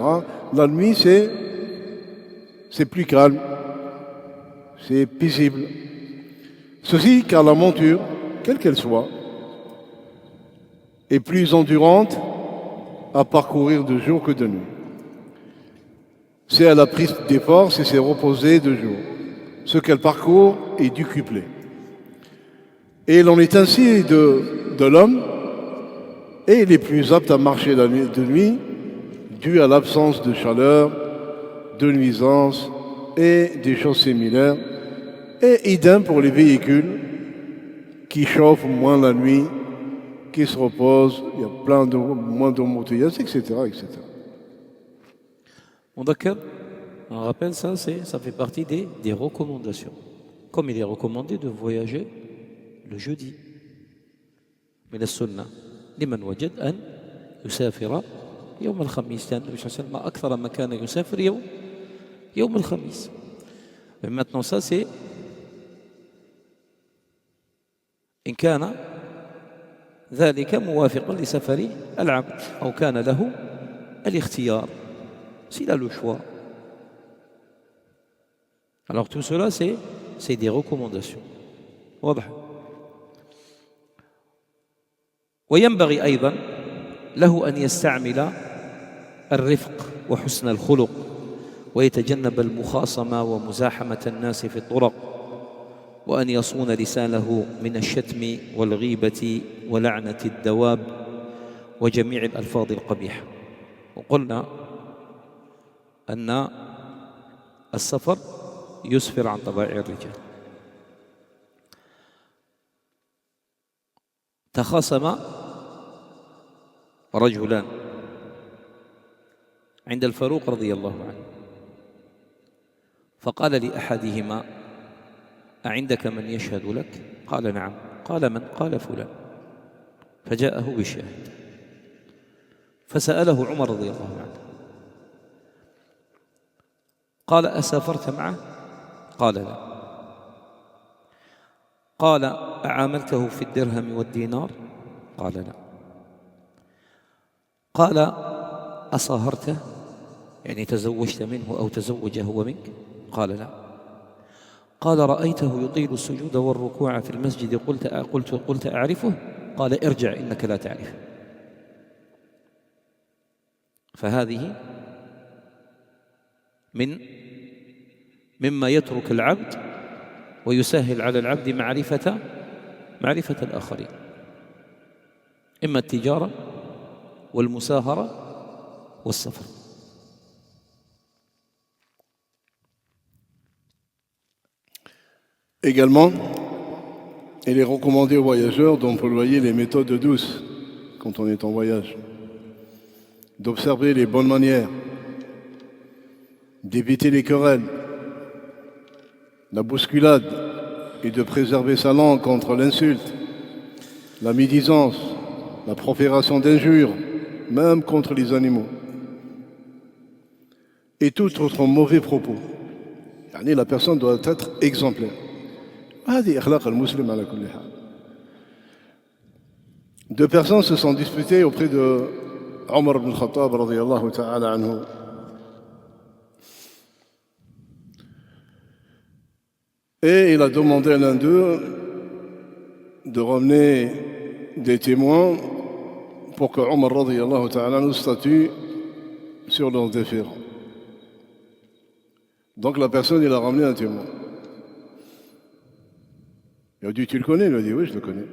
La nuit, c'est plus calme, c'est paisible. Ceci car la monture, quelle qu'elle soit, est plus endurante à parcourir de jour que de nuit. C'est à la prise d'effort si c'est reposé de jour. Ce qu'elle parcourt est décuplé. Et l'on est ainsi de l'homme, et il est plus apte à marcher de nuit dû à l'absence de chaleur, de nuisances et des choses similaires. Et idem pour les véhicules qui chauffent moins la nuit, qui se reposent, il y a moins d'embouteillages, etc., etc. On rappelle ça, ça fait partie des recommandations. Comme il est recommandé de voyager le jeudi. من السنة لمن وجد أن يسافر يوم الخميس، لأن النبي صلى الله عليه وسلم أكثر ما كان يسافر يوم الخميس. Mais maintenant ça c'est إن كان ذلك موافقا لسفر العبد أو كان له الاختيار، s'il a le choix. Alors tout cela c'est des recommandations. واضح. وينبغي أيضا له أن يستعمل الرفق وحسن الخلق ويتجنب المخاصمة ومزاحمة الناس في الطرق، وأن يصون لسانه من الشتم والغيبة ولعنة الدواب وجميع الألفاظ القبيحة. وقلنا أن السفر يسفر عن طبائع الرجال. تخاصم رجلان عند الفاروق رضي الله عنه، فقال لأحدهما: أعندك من يشهد لك؟ قال: نعم. قال: من؟ قال: فلان. فجاءه بالشاهد، فسأله عمر رضي الله عنه، قال: أسافرت معه؟ قال: لا. قال: أعاملته في الدرهم والدينار؟ قال: لا. قال: أصاهرته؟ يعني تزوجت منه أو تزوج هو منك؟ قال: لا. قال: رأيته يطيل السجود والركوع في المسجد قلت أعرفه؟ قال: ارجع إنك لا تعرفه. فهذه مما يترك العبد ويسهل على العبد معرفة الآخرين، إما التجارة والمساهرة والسفر. Également, il est recommandé aux voyageurs d'employer les méthodes douces quand on est en voyage, d'observer les bonnes manières, d'éviter les querelles, la bousculade et de préserver sa langue contre l'insulte, la médisance, la profération d'injures, même contre les animaux, et tout autre mauvais propos. La personne doit être exemplaire. Deux personnes se sont disputées auprès de Omar ibn Khattab radiyallahu ta'ala anhu. Et il a demandé à l'un d'eux de ramener des témoins pour que Omar radiyallahu ta'ala anhu statue sur leurs différends. Donc la personne, il a ramené un témoin. Il a dit: tu le connais? Il a dit: oui, je le connais.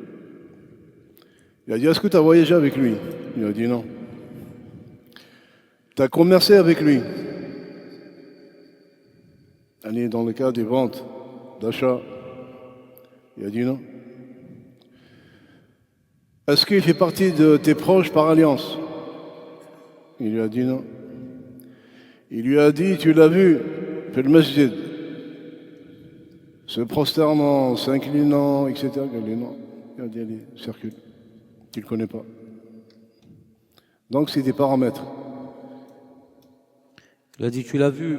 Il a dit: est-ce que tu as voyagé avec lui? Il a dit: non. Tu as commercé avec lui? Elle est dans le cas des ventes, d'achat. Il a dit: non. Est-ce qu'il fait partie de tes proches par alliance? Il lui a dit: non. Il lui a dit: tu l'as vu, fait le masjid, se prosternant, s'inclinant, etc. Il a dit: non. Il a dit: allez, circule. Tu ne le connais pas. Donc c'est des paramètres. Il a dit: tu l'as vu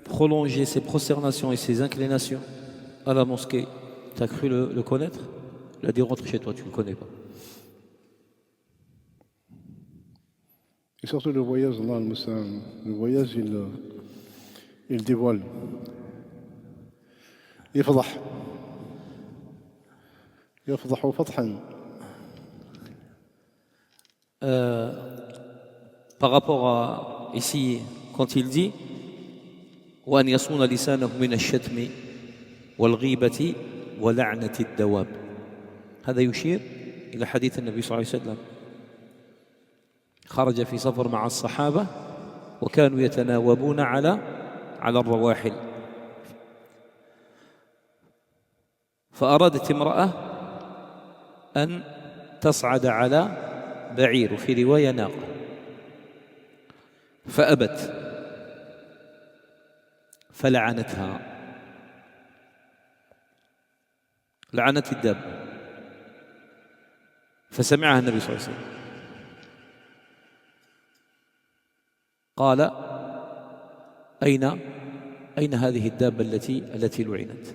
prolonger ses prosternations et ses inclinations à la mosquée, tu as cru le connaître? Il a dit: rentre chez toi, tu ne le connais pas. Et surtout le voyage, le voyage, il dévoile. يفضح فتحا. Par rapport à ici, quand il dit وأن يصون لسانه من الشتم والغيبة ولعنة الدواب، هذا يشير إلى حديث النبي صلى الله عليه وسلم: خرج في سفر مع الصحابة وكانوا يتناوبون على الرواحل، فأرادت امرأة أن تصعد على بعير، وفي رواية ناقة، فأبت فلعنتها، لعنت الدابة، فسمعها النبي صلى الله عليه وسلم قال: أين هذه الدابة التي لعنت؟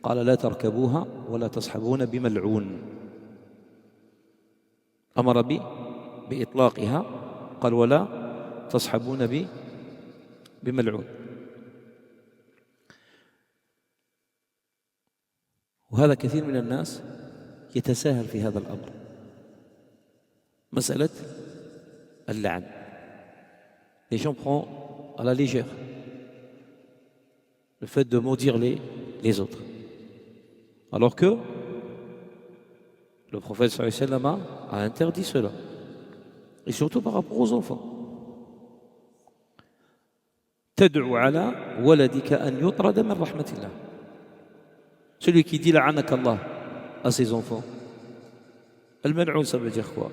قال: لا تركبوها ولا تصحبون بملعون. أمر بإطلاقها، قال: ولا تصحبون بملعون. وهذا كثير من الناس يتساهل في هذا الأمر، مسألة اللعن. Les gens prennent à la légère le fait de maudire les autres, alors que le prophète sallallahu alayhi wa sallam a interdit cela, et surtout par rapport aux enfants. تدعو على ولدك أن يطرد من رحمة الله. Celui qui dit la'anak Allah à ses enfants, Al-mal'oun, ça veut dire quoi?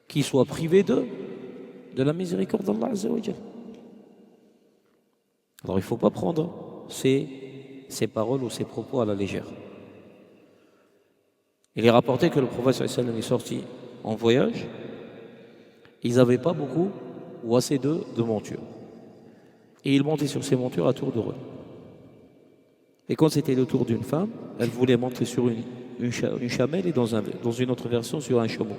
Qu'il soit privé de la miséricorde d'Allah Azza wa Jal. Alors il ne faut pas prendre ces paroles ou ces propos à la légère. Il est rapporté que le prophète sallallahu alayhi wa sallam est sorti en voyage. Ils n'avaient pas beaucoup ou assez de montures. Et il montait sur ces montures à tour de rôle. Et quand c'était le tour d'une femme, elle voulait monter sur une chamelle et dans une autre version sur un chameau.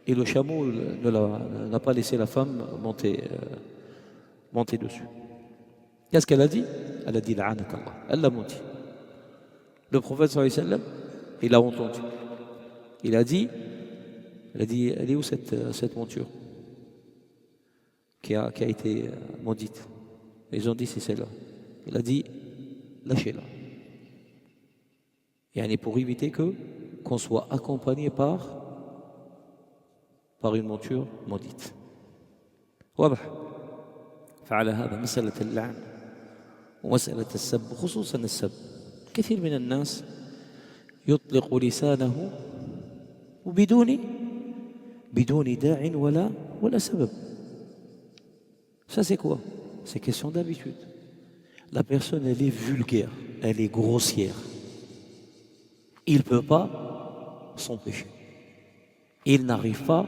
Et le chameau n'a pas laissé la femme monter dessus. Qu'est-ce qu'elle a dit? Elle a dit la'anak Allah. Elle l'a menti. Le prophète sallallahu alayhi wa sallam, il a entendu. Il a dit, elle est où cette monture qui a été maudite? Ils ont dit c'est celle-là. Il a dit lâchez-la. Et pour éviter qu'on soit accompagné par une monture maudite. واضح. فعلى هذا مسألة اللعن ومسألة السب خصوصا السب كثير من الناس يطلق لسانه وبدون داع ولا سبب. Ça c'est quoi? C'est question d'habitude. La personne, elle est vulgaire, elle est grossière. Il ne peut pas s'empêcher. Il n'arrive pas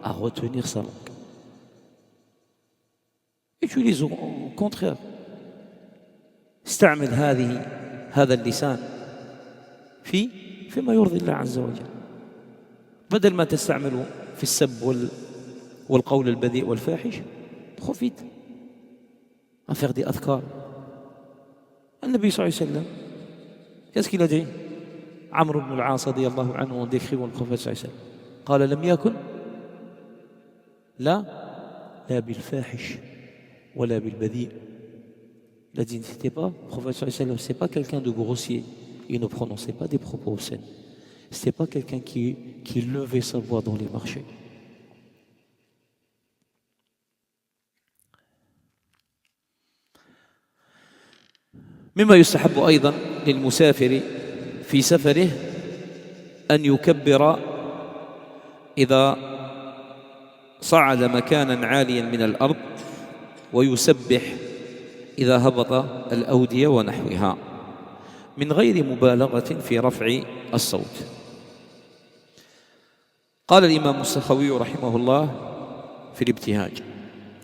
à retenir sa langue. Utilise au contraire. استعمل هذا اللسان فيما يرضي الله عز وجل. بدل ما تستعمله في السب والقول البذيء والفاحش profite à faire des adhkar. النبي صلى الله عليه وسلم qu'est-ce qu'il a dit? عمرو بن العاص رضي الله عنه en décrivant le prophète صلى الله عليه وسلم قال لم يكن لا بالفاحش ولا بالبذيء. Il a dit n'était pas, le prophète صلى الله عليه وسلم, c'est pas quelqu'un de grossier, il ne prononçait pas des propos obscènes, c'était pas quelqu'un qui levait sa voix dans les marchés. مما يستحب أيضا للمسافر في سفره أن يكبر إذا صعد مكانا عاليا من الأرض ويسبح إذا هبط الأودية ونحوها من غير مبالغة في رفع الصوت. قال الإمام السخوي رحمه الله في الابتهاج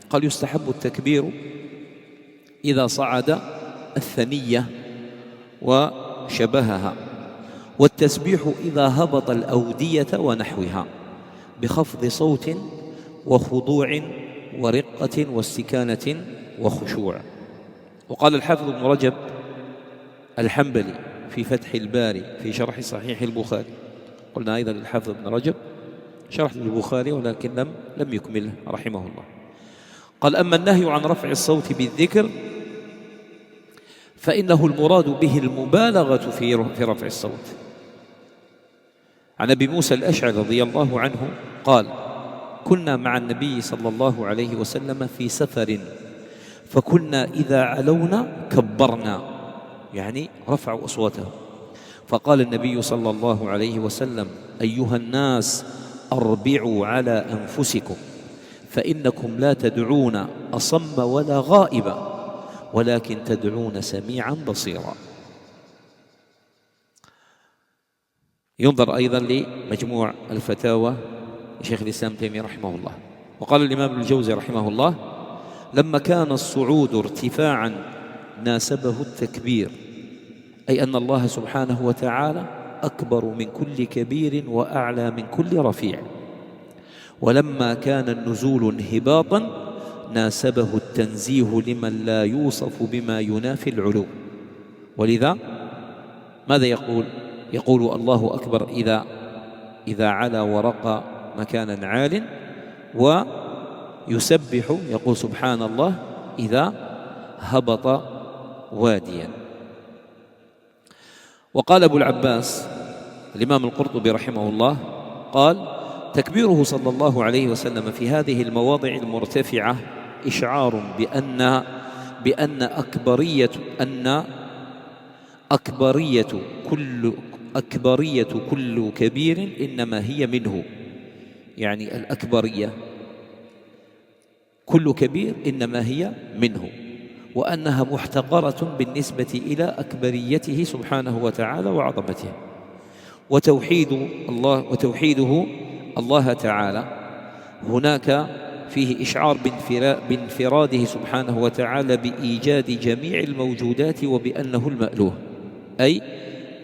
قال يستحب التكبير إذا صعد الثنية وشبهها والتسبيح إذا هبط الأودية ونحوها بخفض صوت وخضوع ورقة واستكانة وخشوع. وقال الحافظ ابن رجب الحنبلي في فتح الباري في شرح صحيح البخاري، قلنا أيضا للحافظ ابن رجب شرح للبخاري ولكن لم يكمله رحمه الله. قال أما النهي عن رفع الصوت بالذكر فإنه المراد به المبالغة في رفع الصوت. عن أبي موسى الأشعري رضي الله عنه قال كنا مع النبي صلى الله عليه وسلم في سفر فكنا إذا علونا كبرنا يعني رفعوا أصواتهم فقال النبي صلى الله عليه وسلم أيها الناس أربعوا على أنفسكم فإنكم لا تدعون أصم ولا غائبا ولكن تدعون سميعا بصيرا. ينظر أيضا لمجموع الفتاوى لشيخ الإسلام تيمية رحمه الله. وقال الإمام الجوزي رحمه الله لما كان الصعود ارتفاعا ناسبه التكبير أي أن الله سبحانه وتعالى أكبر من كل كبير وأعلى من كل رفيع. ولما كان النزول انهباطا ناسبه التنزيه لمن لا يوصف بما ينافي العلو. ولذا ماذا يقول الله أكبر إذا علا ورقى مكانا عال ويسبح يقول سبحان الله إذا هبط واديا. وقال أبو العباس الإمام القرطبي رحمه الله قال تكبيره صلى الله عليه وسلم في هذه المواضع المرتفعة إشعار بأن أكبرية كل كبير إنما هي منه، يعني الأكبرية كل كبير إنما هي منه، وأنها محتقرة بالنسبة إلى أكبريته سبحانه وتعالى وعظمته. وتوحيده الله تعالى هناك فيه إشعار بانفراده سبحانه وتعالى بإيجاد جميع الموجودات وبأنه المألوه، أي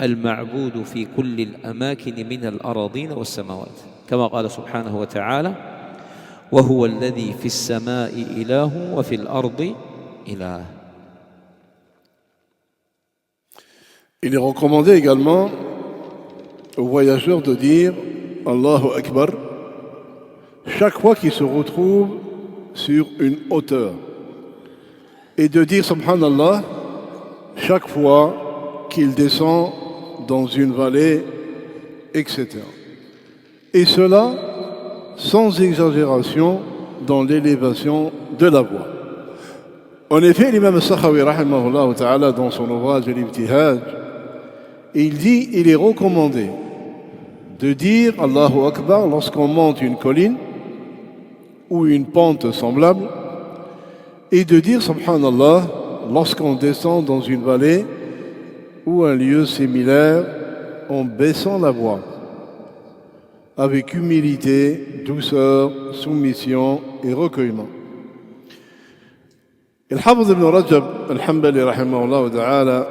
المعبود في كل الأماكن من الأراضين والسماوات، كما قال سبحانه وتعالى: وهو الذي في السماء إله وفي الأرض إله. Il est recommandé également aux voyageurs de dire Allahu Akbar chaque fois qu'ils se retrouvent sur une hauteur et de dire Subhanallah chaque fois qu'ils descendent dans une vallée, etc. Et cela sans exagération dans l'élévation de la voix. En effet, l'imam al-Sakhawi rahimahullah ta'ala dans son ouvrage Al-Ibtihaj, il dit il est recommandé de dire Allahu Akbar lorsqu'on monte une colline ou une pente semblable et de dire Subhanallah lorsqu'on descend dans une vallée ou un lieu similaire en baissant la voix avec humilité, douceur, soumission et recueillement. Al-Hafiz ibn Rajab al-Hanbali rahimahullah ta'ala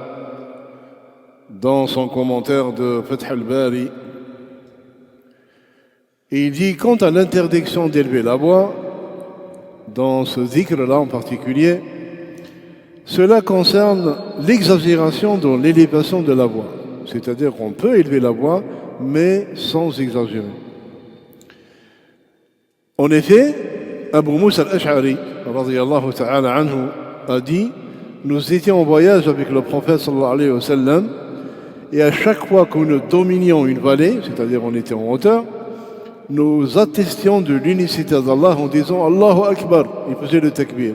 dans son commentaire de Fath al-Bari, il dit quant à l'interdiction d'élever la voix, dans ce zikr-là en particulier, cela concerne l'exagération dans l'élévation de la voix. C'est-à-dire qu'on peut élever la voix, mais sans exagérer. En effet, Abu Musa al-Ash'ari, radiyallahu ta'ala anhu, a dit nous étions en voyage avec le prophète sallallahu alayhi wa sallam, et à chaque fois que nous dominions une vallée, c'est-à-dire on était en hauteur, nous attestions de l'unicité d'Allah en disant Allahu Akbar, il faisait le takbir,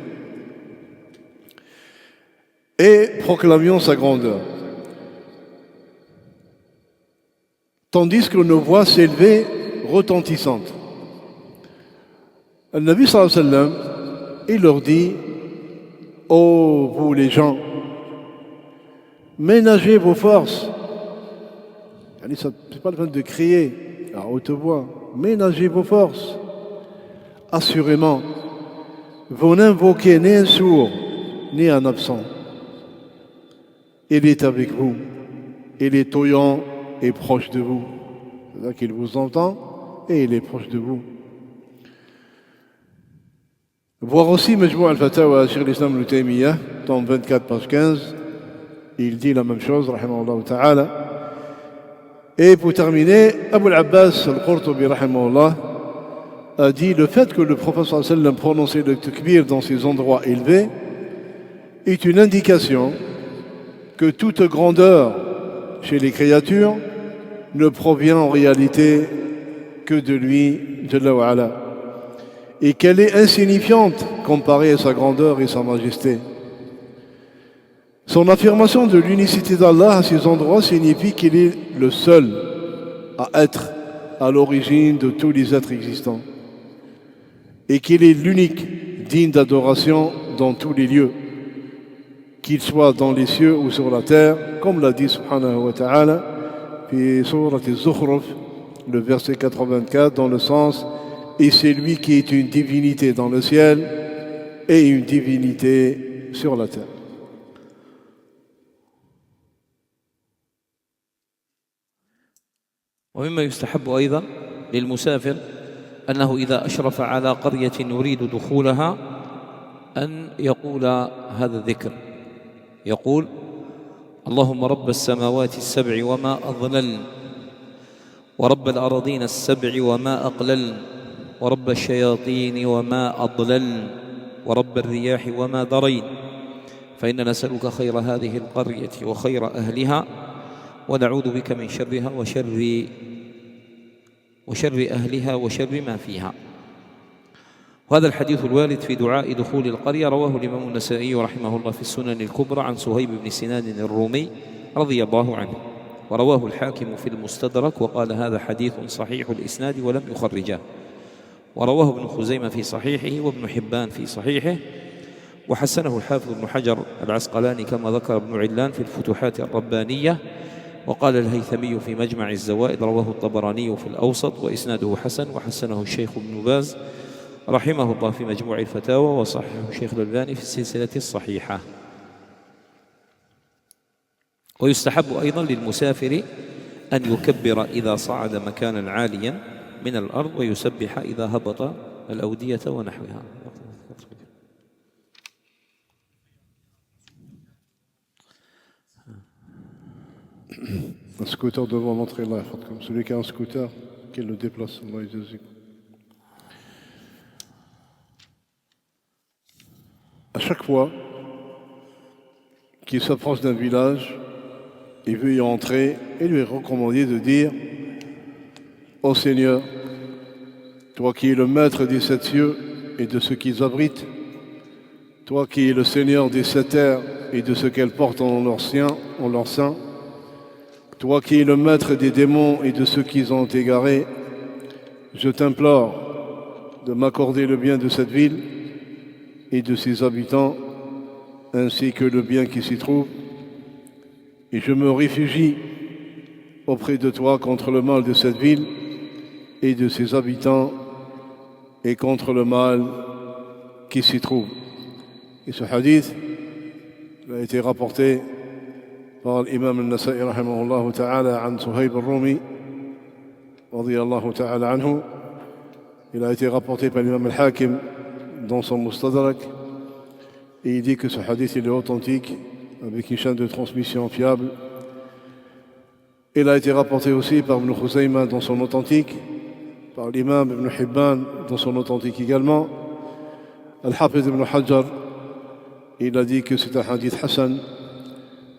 et proclamions sa grandeur. Tandis que nos voix s'élevaient retentissantes. Le Nabi sallallahu alayhi wa sallam, il leur dit ô vous les gens, ménagez vos forces. Ce n'est pas le fait de crier à haute voix. Ménagez vos forces. Assurément, vous n'invoquez ni un sourd, ni un absent. Il est avec vous. Il est toillant et proche de vous. C'est-à-dire qu'il vous entend et il est proche de vous. Voir aussi Majmou' al-Fatawa, Cheikh al-Islam Ibn Taymiyyah, tome 24, page 15. Il dit la même chose, rahimahullah ta'ala. Et pour terminer, Abu al-Abbas al-Qurtubi rahimahullah a dit le fait que le prophète sallallahu alayhi wa sallam prononçait le takbir dans ces endroits élevés est une indication que toute grandeur chez les créatures ne provient en réalité que de lui, Jalla wa ala, et qu'elle est insignifiante comparée à sa grandeur et sa majesté. Son affirmation de l'unicité d'Allah à ces endroits signifie qu'il est le seul à être à l'origine de tous les êtres existants et qu'il est l'unique digne d'adoration dans tous les lieux, qu'il soit dans les cieux ou sur la terre, comme l'a dit subhanahu wa ta'ala puis Surat al-Zukhruf, le verset 84, dans le sens et c'est lui qui est une divinité dans le ciel et une divinité sur la terre. ومما يستحب أيضا للمسافر أنه إذا أشرف على قرية يريد دخولها أن يقول هذا الذكر، يقول اللهم رب السماوات السبع وما أضللن، ورب الأراضين السبع وما أقللن، ورب الشياطين وما أضللن، ورب الرياح وما ضرين، فإنا نسألك خير هذه القرية وخير أهلها ونعوذ بك من شرها وشر أهلها وشر ما فيها. وهذا الحديث الوارد في دعاء دخول القرية رواه الإمام النسائي رحمه الله في السنن الكبرى عن صهيب بن سنان الرومي رضي الله عنه. ورواه الحاكم في المستدرك وقال هذا حديث صحيح الإسناد ولم يخرجاه، ورواه ابن خزيمة في صحيحه وابن حبان في صحيحه، وحسنه الحافظ ابن حجر العسقلاني كما ذكر ابن علان في الفتوحات الربانية، وقال الهيثمي في مجمع الزوائد رواه الطبراني في الأوسط وإسناده حسن، وحسنه الشيخ ابن باز رحمه الله في مجموع الفتاوى، وصححه الشيخ الألباني في السلسلة الصحيحة. ويستحب أيضا للمسافر أن يكبر إذا صعد مكانا عاليا من الأرض، ويسبح إذا هبط الأودية ونحوها. Un scooter devant montrer là, comme celui qui a un scooter, qu'il le déplace. À chaque fois qu'il s'approche d'un village, il veut y entrer et lui est recommandé de dire « Ô Seigneur, toi qui es le maître des 7 cieux et de ce qu'ils abritent, toi qui es le Seigneur des 7 terres et de ce qu'elles portent en leur sein, toi qui es le maître des démons et de ceux qui ont égaré, je t'implore de m'accorder le bien de cette ville et de ses habitants, ainsi que le bien qui s'y trouve, et je me réfugie auprès de toi contre le mal de cette ville et de ses habitants, et contre le mal qui s'y trouve. » Et ce hadith a été rapporté par l'imam al-Nasa'i rahimahullah ta'ala an Suhayb al-Rumi radiyallahu ta'ala anhu. Il a été rapporté par l'imam al-Hakim dans son Mustadrak, et il dit que ce hadith il est authentique avec une chaîne de transmission fiable. Il a été rapporté aussi par Ibn Khuzayma dans son authentique, par l'imam Ibn Hibban dans son authentique également. Al-Hafiz Ibn Hajar, il a dit que c'est un hadith Hassan.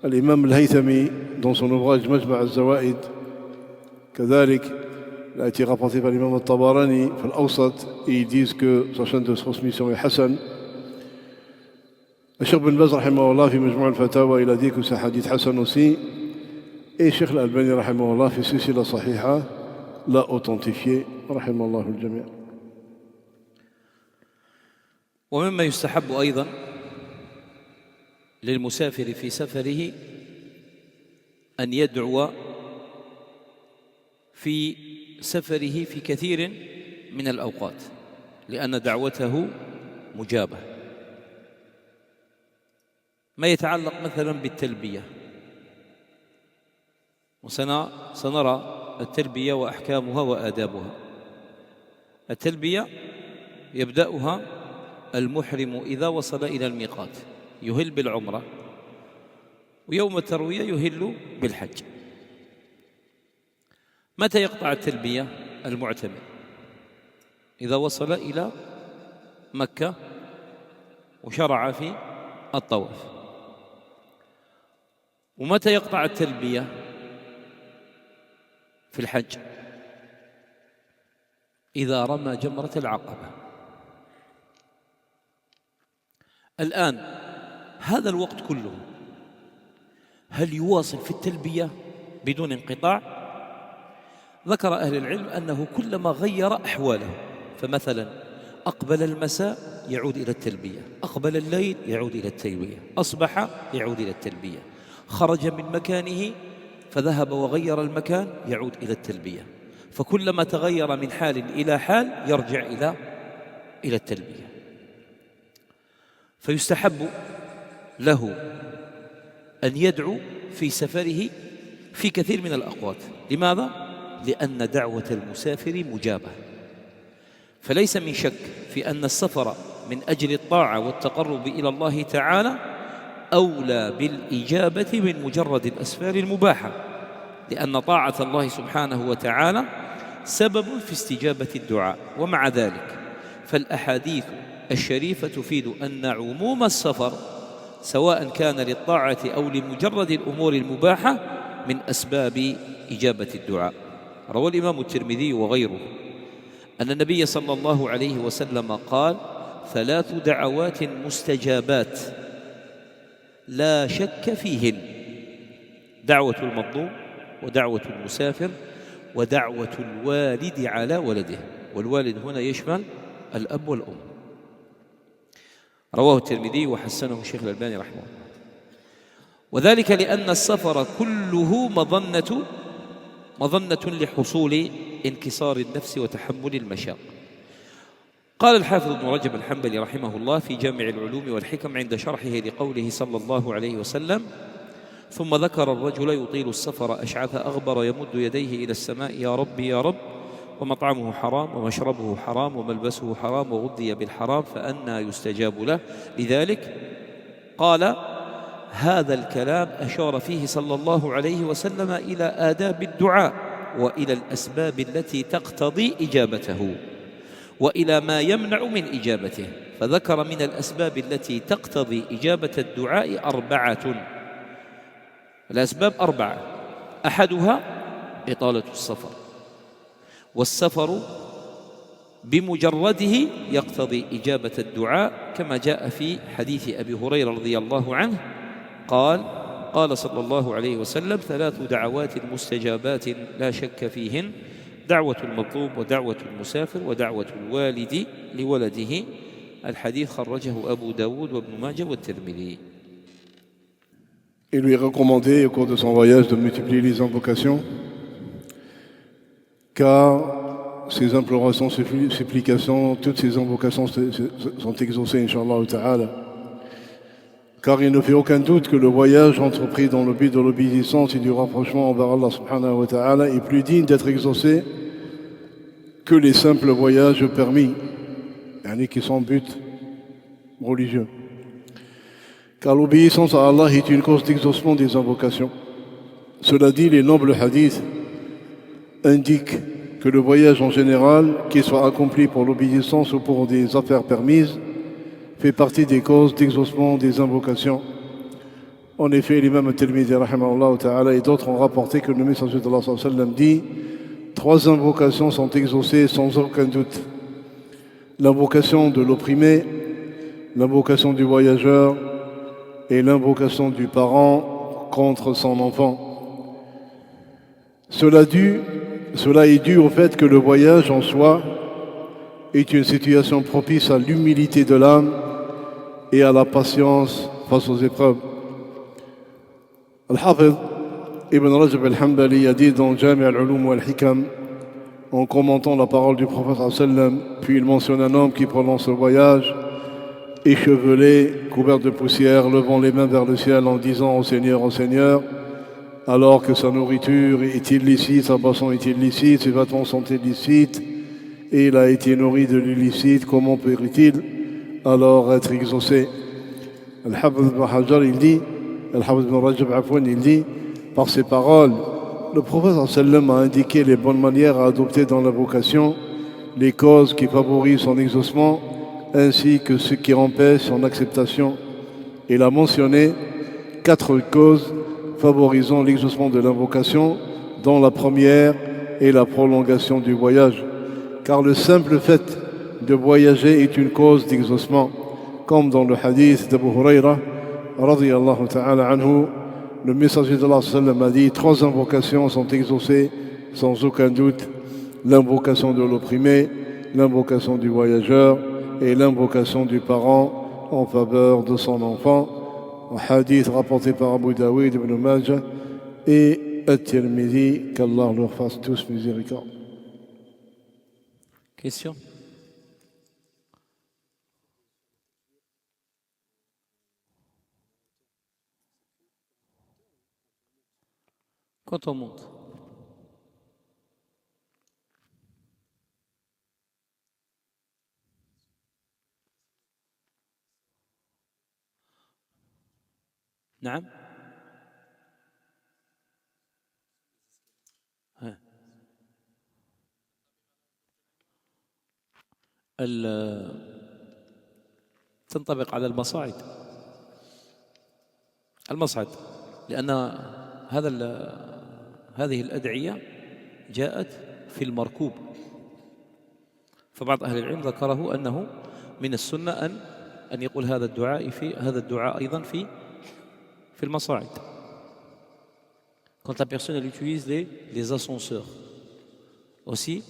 L'imam Al-Haythami dans son ouvrage Majma' al-Zawaid, كذلك, il a été rapporté par l'imam Al-Tabarani في الأوسط, et ils disent que sa chaîne de transmission est Hassan. Cheikh bin Baz rahimahullah في مجموع الفتاوى, il a dit que c'est un hadith Hassan aussi, et Cheikh Al-Albani rahimahullah في سلسلة صحيحة l'a authentifié rahimahullah al-jami'. ومما يستحب أيضا للمسافر في سفره أن يدعو في سفره في كثير من الأوقات، لأن دعوته مجابة. ما يتعلق مثلا بالتلبية، وسنرى التلبية وأحكامها وآدابها. التلبية يبدأها المحرم إذا وصل إلى الميقات، يهل بالعمرة، ويوم التروية يهل بالحج. متى يقطع التلبية؟ المعتمر إذا وصل إلى مكة وشرع في الطواف. ومتى يقطع التلبية في الحج؟ إذا رمى جمرة العقبة. الآن هذا الوقت كله هل يواصل في التلبية بدون انقطاع؟ ذكر أهل العلم أنه كلما غير أحواله، فمثلا أقبل المساء يعود إلى التلبية، أقبل الليل يعود إلى التلبية، أصبح يعود إلى التلبية، خرج من مكانه فذهب وغير المكان يعود إلى التلبية، فكلما تغير من حال إلى حال يرجع إلى التلبية. فيستحب له أن يدعو في سفره في كثير من الأوقات. لماذا؟ لأن دعوة المسافر مجابة، فليس من شك في أن السفر من أجل الطاعة والتقرب إلى الله تعالى أولى بالإجابة من مجرد الأسفار المباحة، لأن طاعة الله سبحانه وتعالى سبب في استجابة الدعاء. ومع ذلك فالأحاديث الشريفة تفيد أن عموم السفر سواء كان للطاعة أو لمجرد الأمور المباحة من أسباب إجابة الدعاء. روى الإمام الترمذي وغيره أن النبي صلى الله عليه وسلم قال: 3 دعوات مستجابات لا شك فيهن: دعوة المظلوم، ودعوة المسافر ودعوة الوالد على ولده، والوالد هنا يشمل الأب والأم. رواه الترمذي وحسنه الشيخ الألباني رحمه الله. وذلك لأن السفر كله مظنة لحصول انكسار النفس وتحمل المشاق. قال الحافظ ابن رجب الحنبلي رحمه الله في جامع العلوم والحكم عند شرحه لقوله صلى الله عليه وسلم: ثم ذكر الرجل يطيل السفر أشعث أغبر يمد يديه إلى السماء يا رب يا رب، ومطعمه حرام ومشربه حرام وملبسه حرام وغذي بالحرام فأنى يستجاب له. لذلك قال هذا الكلام أشار فيه صلى الله عليه وسلم إلى آداب الدعاء وإلى الأسباب التي تقتضي إجابته وإلى ما يمنع من إجابته، فذكر من الأسباب التي تقتضي إجابة الدعاء 4. الأسباب 4: أحدها إطالة السفر، والسفر بمجرده يقتضي إجابة الدعاء كما جاء في حديث أبي هريرة رضي الله عنه قال صلى الله عليه وسلم: 3 دعوات مستجابات لا شك فيهن: دعوة المطلوب ودعوة المسافر ودعوة الوالد لولده. الحديث خرجه أبو داود وابن ماجه والترمذي. Il lui est recommandé au cours de son voyage de multiplier les invocations, car ces implorations, ces supplications, toutes ces invocations sont exaucées, Inch'Allah Ta'ala. Car il ne fait aucun doute que le voyage entrepris dans le but de l'obéissance et du rapprochement envers Allah Subhanahu wa Ta'ala est plus digne d'être exaucé que les simples voyages permis, qui sont but religieux. Car l'obéissance à Allah est une cause d'exaucement des invocations. Cela dit, les nobles hadiths indiquent que le voyage en général, qu'il soit accompli pour l'obéissance ou pour des affaires permises, fait partie des causes d'exaucement des invocations. En effet, l'imam al-Tirmidhi rahimahullah ta'ala et d'autres ont rapporté que le messager d'Allah sallallahu alayhi wa sallam dit: 3 invocations sont exaucées sans aucun doute. L'invocation de l'opprimé, l'invocation du voyageur et l'invocation du parent contre son enfant. Cela est dû au fait que le voyage en soi est une situation propice à l'humilité de l'âme et à la patience face aux épreuves. Al-Hafiz Ibn Rajab al-Hanbali a dit dans Jami' al-Ulum wal-Hikam, en commentant la parole du prophète sallam, puis il mentionne un homme qui prononce le voyage, échevelé, couvert de poussière, levant les mains vers le ciel en disant: Ô Seigneur, alors que sa nourriture est illicite, sa boisson est illicite, ses vêtements sont illicites, et il a été nourri de l'illicite, comment peut-il alors être exaucé? Al-Hafiz ibn Hajar, il dit, Al-Hafiz ibn Rajab Afwan, il dit, par ces paroles, le prophète sallam a indiqué les bonnes manières à adopter dans la vocation, les causes qui favorisent son exaucement, ainsi que ce qui empêche son acceptation. Il a mentionné 4 causes favorisant l'exaucement de l'invocation, dont la première est la prolongation du voyage. Car le simple fait de voyager est une cause d'exaucement, comme dans le hadith d'Abu Hurayra, radiyallahu ta'ala anhu, le messager d'Allah sallam a dit: 3 invocations sont exaucées sans aucun doute: l'invocation de l'opprimé, l'invocation du voyageur et l'invocation du parent en faveur de son enfant. Un hadith rapporté par Abu Dawud ibn Majah et At-Tirmidhi, qu'Allah leur fasse tous miséricorde. Question? Quand on monte, نعم. تنطبق على المصاعد لأن هذه الأدعية جاءت في المركوب، فبعض أهل العلم ذكره أنه من السنة أن يقول هذا الدعاء أيضا في المصاعد. Quand la personne elle utilise les ascenseurs aussi,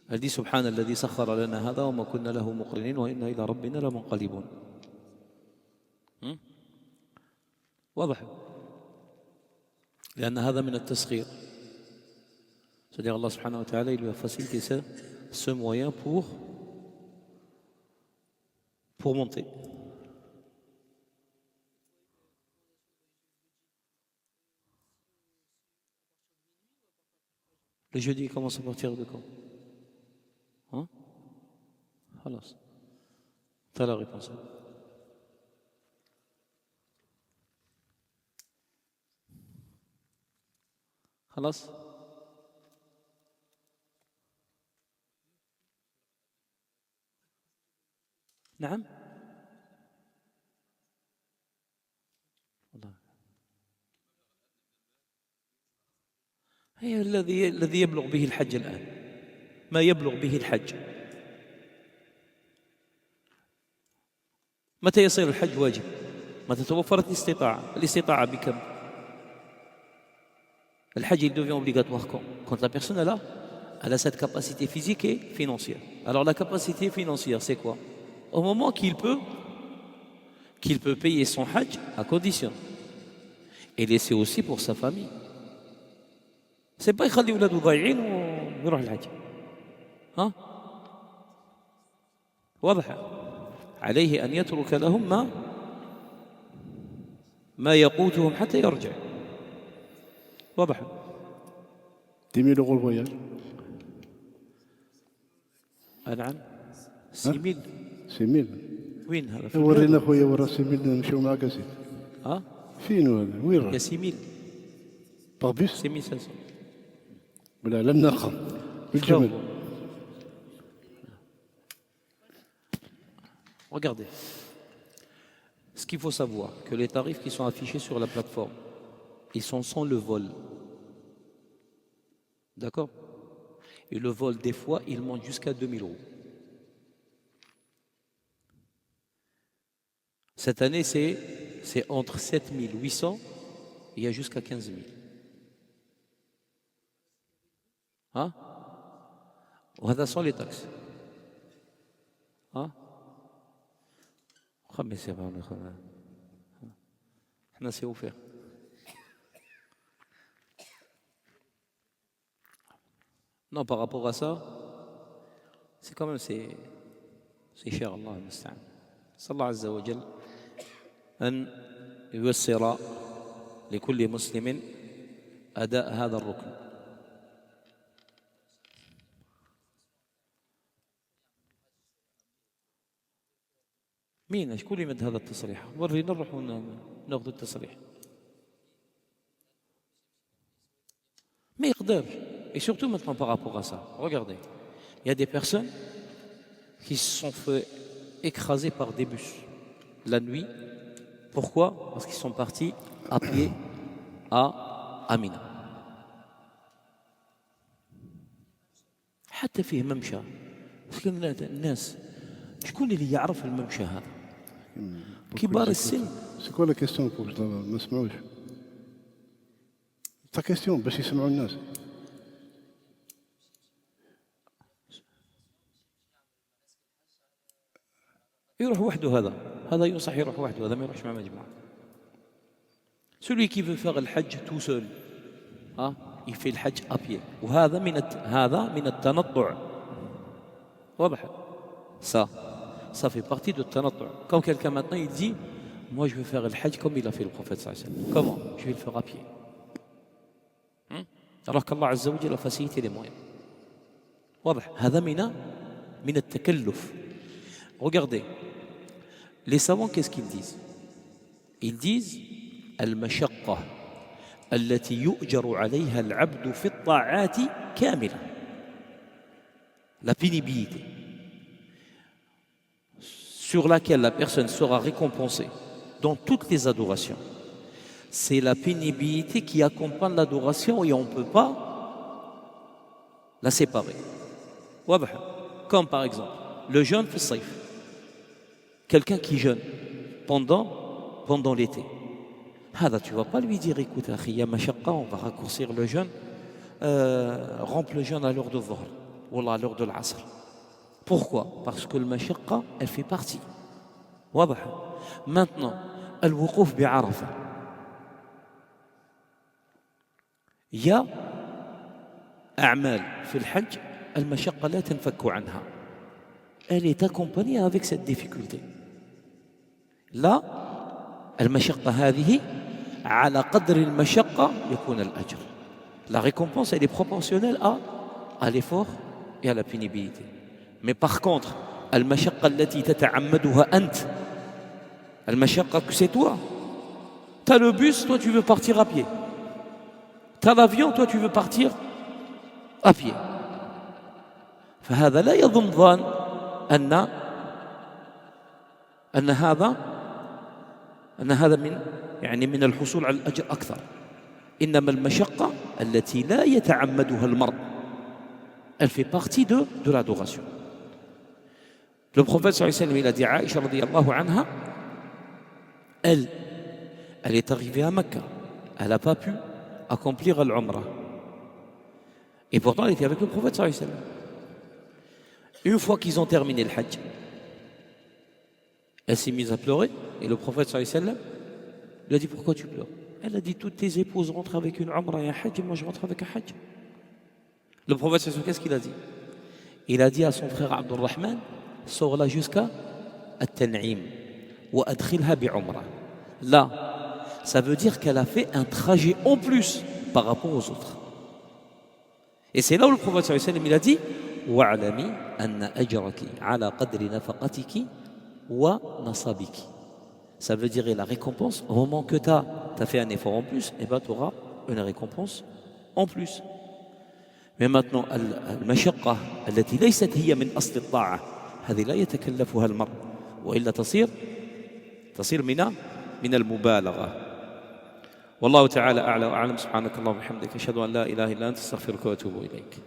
elle dit Subhanalladhi sakhara lana hadha wa ma kunna lahu muqrinin wa inna ila rabbina lamunqalibun. واضح؟ لأن هذا من التسخير. C'est-à-dire Allah subhanahu wa ta'ala il lui a facilité ce moyen pour monter. Le jeudi commence à partir de quand? Hein? خلاص. T'as la réponse. خلاص؟ نعم؟ هي الذي يبلغ به الحج الآن ما يبلغ به الحج. متى يصير الحج واجب؟ متى توفرت الاستطاعة بكم؟ الحج il devient obligatoire quand la personne elle a cette capacité physique et financière. Alors la capacité financière c'est quoi? Au moment qu'il peut payer son hajj à condition et laisser aussi pour sa famille. C'est pas يخلي ولاده ضايعين ويروح الحج. ها؟ واضح؟ عليه أن يترك لهم ما يقوتهم حتى يرجع. واضح؟ 10 000 euros le voyage. نعم 6000. 6000. وين هذا؟ ورينا خويا ورا 6000 نمشيو معاك اسيدي. ها؟ فين هذا؟ وين راه؟ يا 6000. باغ بيس؟ 6500. ولا على الناقة بالجمل. Regardez. Ce qu'il faut savoir, que les tarifs qui sont affichés sur la plateforme, ils sont sans le vol. D'accord? Et le vol, des fois, il monte jusqu'à 2000 euros. Cette année, c'est entre 7800 et il y a jusqu'à 15 000. Hein? وهذا sans les taxes. Hein? Mais c'est pas احنا c'est offert. Non, par rapport à ça, c'est quand même c'est cher. Allah المستعان. صلى الله عز وجل أن ييسر لكل مسلم أداء هذا الركن. مين شكون اللي مد هذا التصريح؟ ورينا نروحوا ناخذ التصريح. ما يقدرش. Et surtout maintenant par rapport à ça, regardez, il y a des personnes qui se sont fait écraser par des bus la nuit. Pourquoi? Parce qu'ils sont partis à pied à Amina. حتى فيه ممشى. بس الناس شكون اللي يعرف الممشى هذا؟ كبار السن. سي كوا لا كيستيون بور ما نسمعوش. تا كيستيون باش يسمعوا الناس. يروح وحده هذا ينصح يروح وحده، هذا ما يروحش مع مجموعة. Celui qui veut faire le hajj tout seul, il fait le hajj à pied. وهذا من التنطع. واضح؟ Ça fait partie de التنطع. Comme quelqu'un maintenant il dit, moi je veux faire le hajj comme il a fait le prophète sallallahu alayhi wa sallam. Comment? Je vais le faire à pied. Alors qu'Allah azza wa jalla a facilité les moyens. واضح؟ هذا من التكلف. Regardez, les savants qu'est-ce qu'ils disent? Ils disent المشقة التي يؤجر عليها العبد في الطاعات كاملة. La pénibilité sur laquelle la personne sera récompensée dans toutes les adorations. C'est la pénibilité qui accompagne l'adoration et on ne peut pas la séparer. Comme par exemple le jeûne في الصيف. Quelqu'un qui jeûne pendant l'été. هذا tu vas pas lui dire écoute أخي يا مشقة on va raccourcir le jeûne rompe le jeûne à l'heure de Dhuhr ou à l'heure de l'Asr. Pourquoi? Parce que le mashaqqa elle fait partie. واضح. Maintenant الوقوف بعرفة il y a أعمال في الحج المشقة لا تنفك عنها. Elle est accompagnée avec cette difficulté. Là, المشقة هذه على قدر المشقة يكون الأجر. La récompense, elle est proportionnelle à l'effort et à la pénibilité. Mais par contre, المشقة التي تتعمدها أنت, المشقة que c'est toi. Tu as le bus, toi tu veux partir à pied. Tu as l'avion, toi tu veux partir à pied. فهذا لا يظن ظان أن هذا من الحصول على الأجر أكثر. إنما المشقة التي لا يتعمدها المرء elle fait partie de l'adoration. Le prophète sallallahu alayhi wa sallam il a dit à Aïcha radiyallahu anha, elle est arrivée à Mecca, elle n'a pas pu accomplir l'Umrah. Et pourtant elle était avec le prophète sallallahu alayhi wa sallam. Une fois qu'ils ont terminé le Hajj, elle s'est mise à pleurer et le prophète sallallahu alayhi wa sallam lui a dit pourquoi tu pleures? Elle a dit toutes tes épouses rentrent avec une Umrah et un Hajj et moi je rentre avec un Hajj. Le prophète sallallahu alayhi wa sallam qu'est-ce qu'il a dit? Il a dit à son frère Abdurrahman, sors-la jusqu'à At-Tan'im wa adkhilha bi'umrah. Là, ça veut dire qu'elle a fait un trajet en plus par rapport aux autres. Et c'est là où le prophète sallallahu alayhi wa sallam il a dit wa'lami anna ajraki ala qadri nafaqatiki wa nasabiki. Ça veut dire et la récompense, au moment que tu as fait un effort en plus, et ben tu auras une récompense en plus. Mais maintenant, المشقة التي ليست هي من أصل الطاعة هذه لا يتكلفها المرء وإلا تصير من المبالغة. والله تعالى أعلى وأعلم. سبحانك اللهم وبحمدك أشهد أن لا إله إلا أنت أستغفرك وأتوب إليك.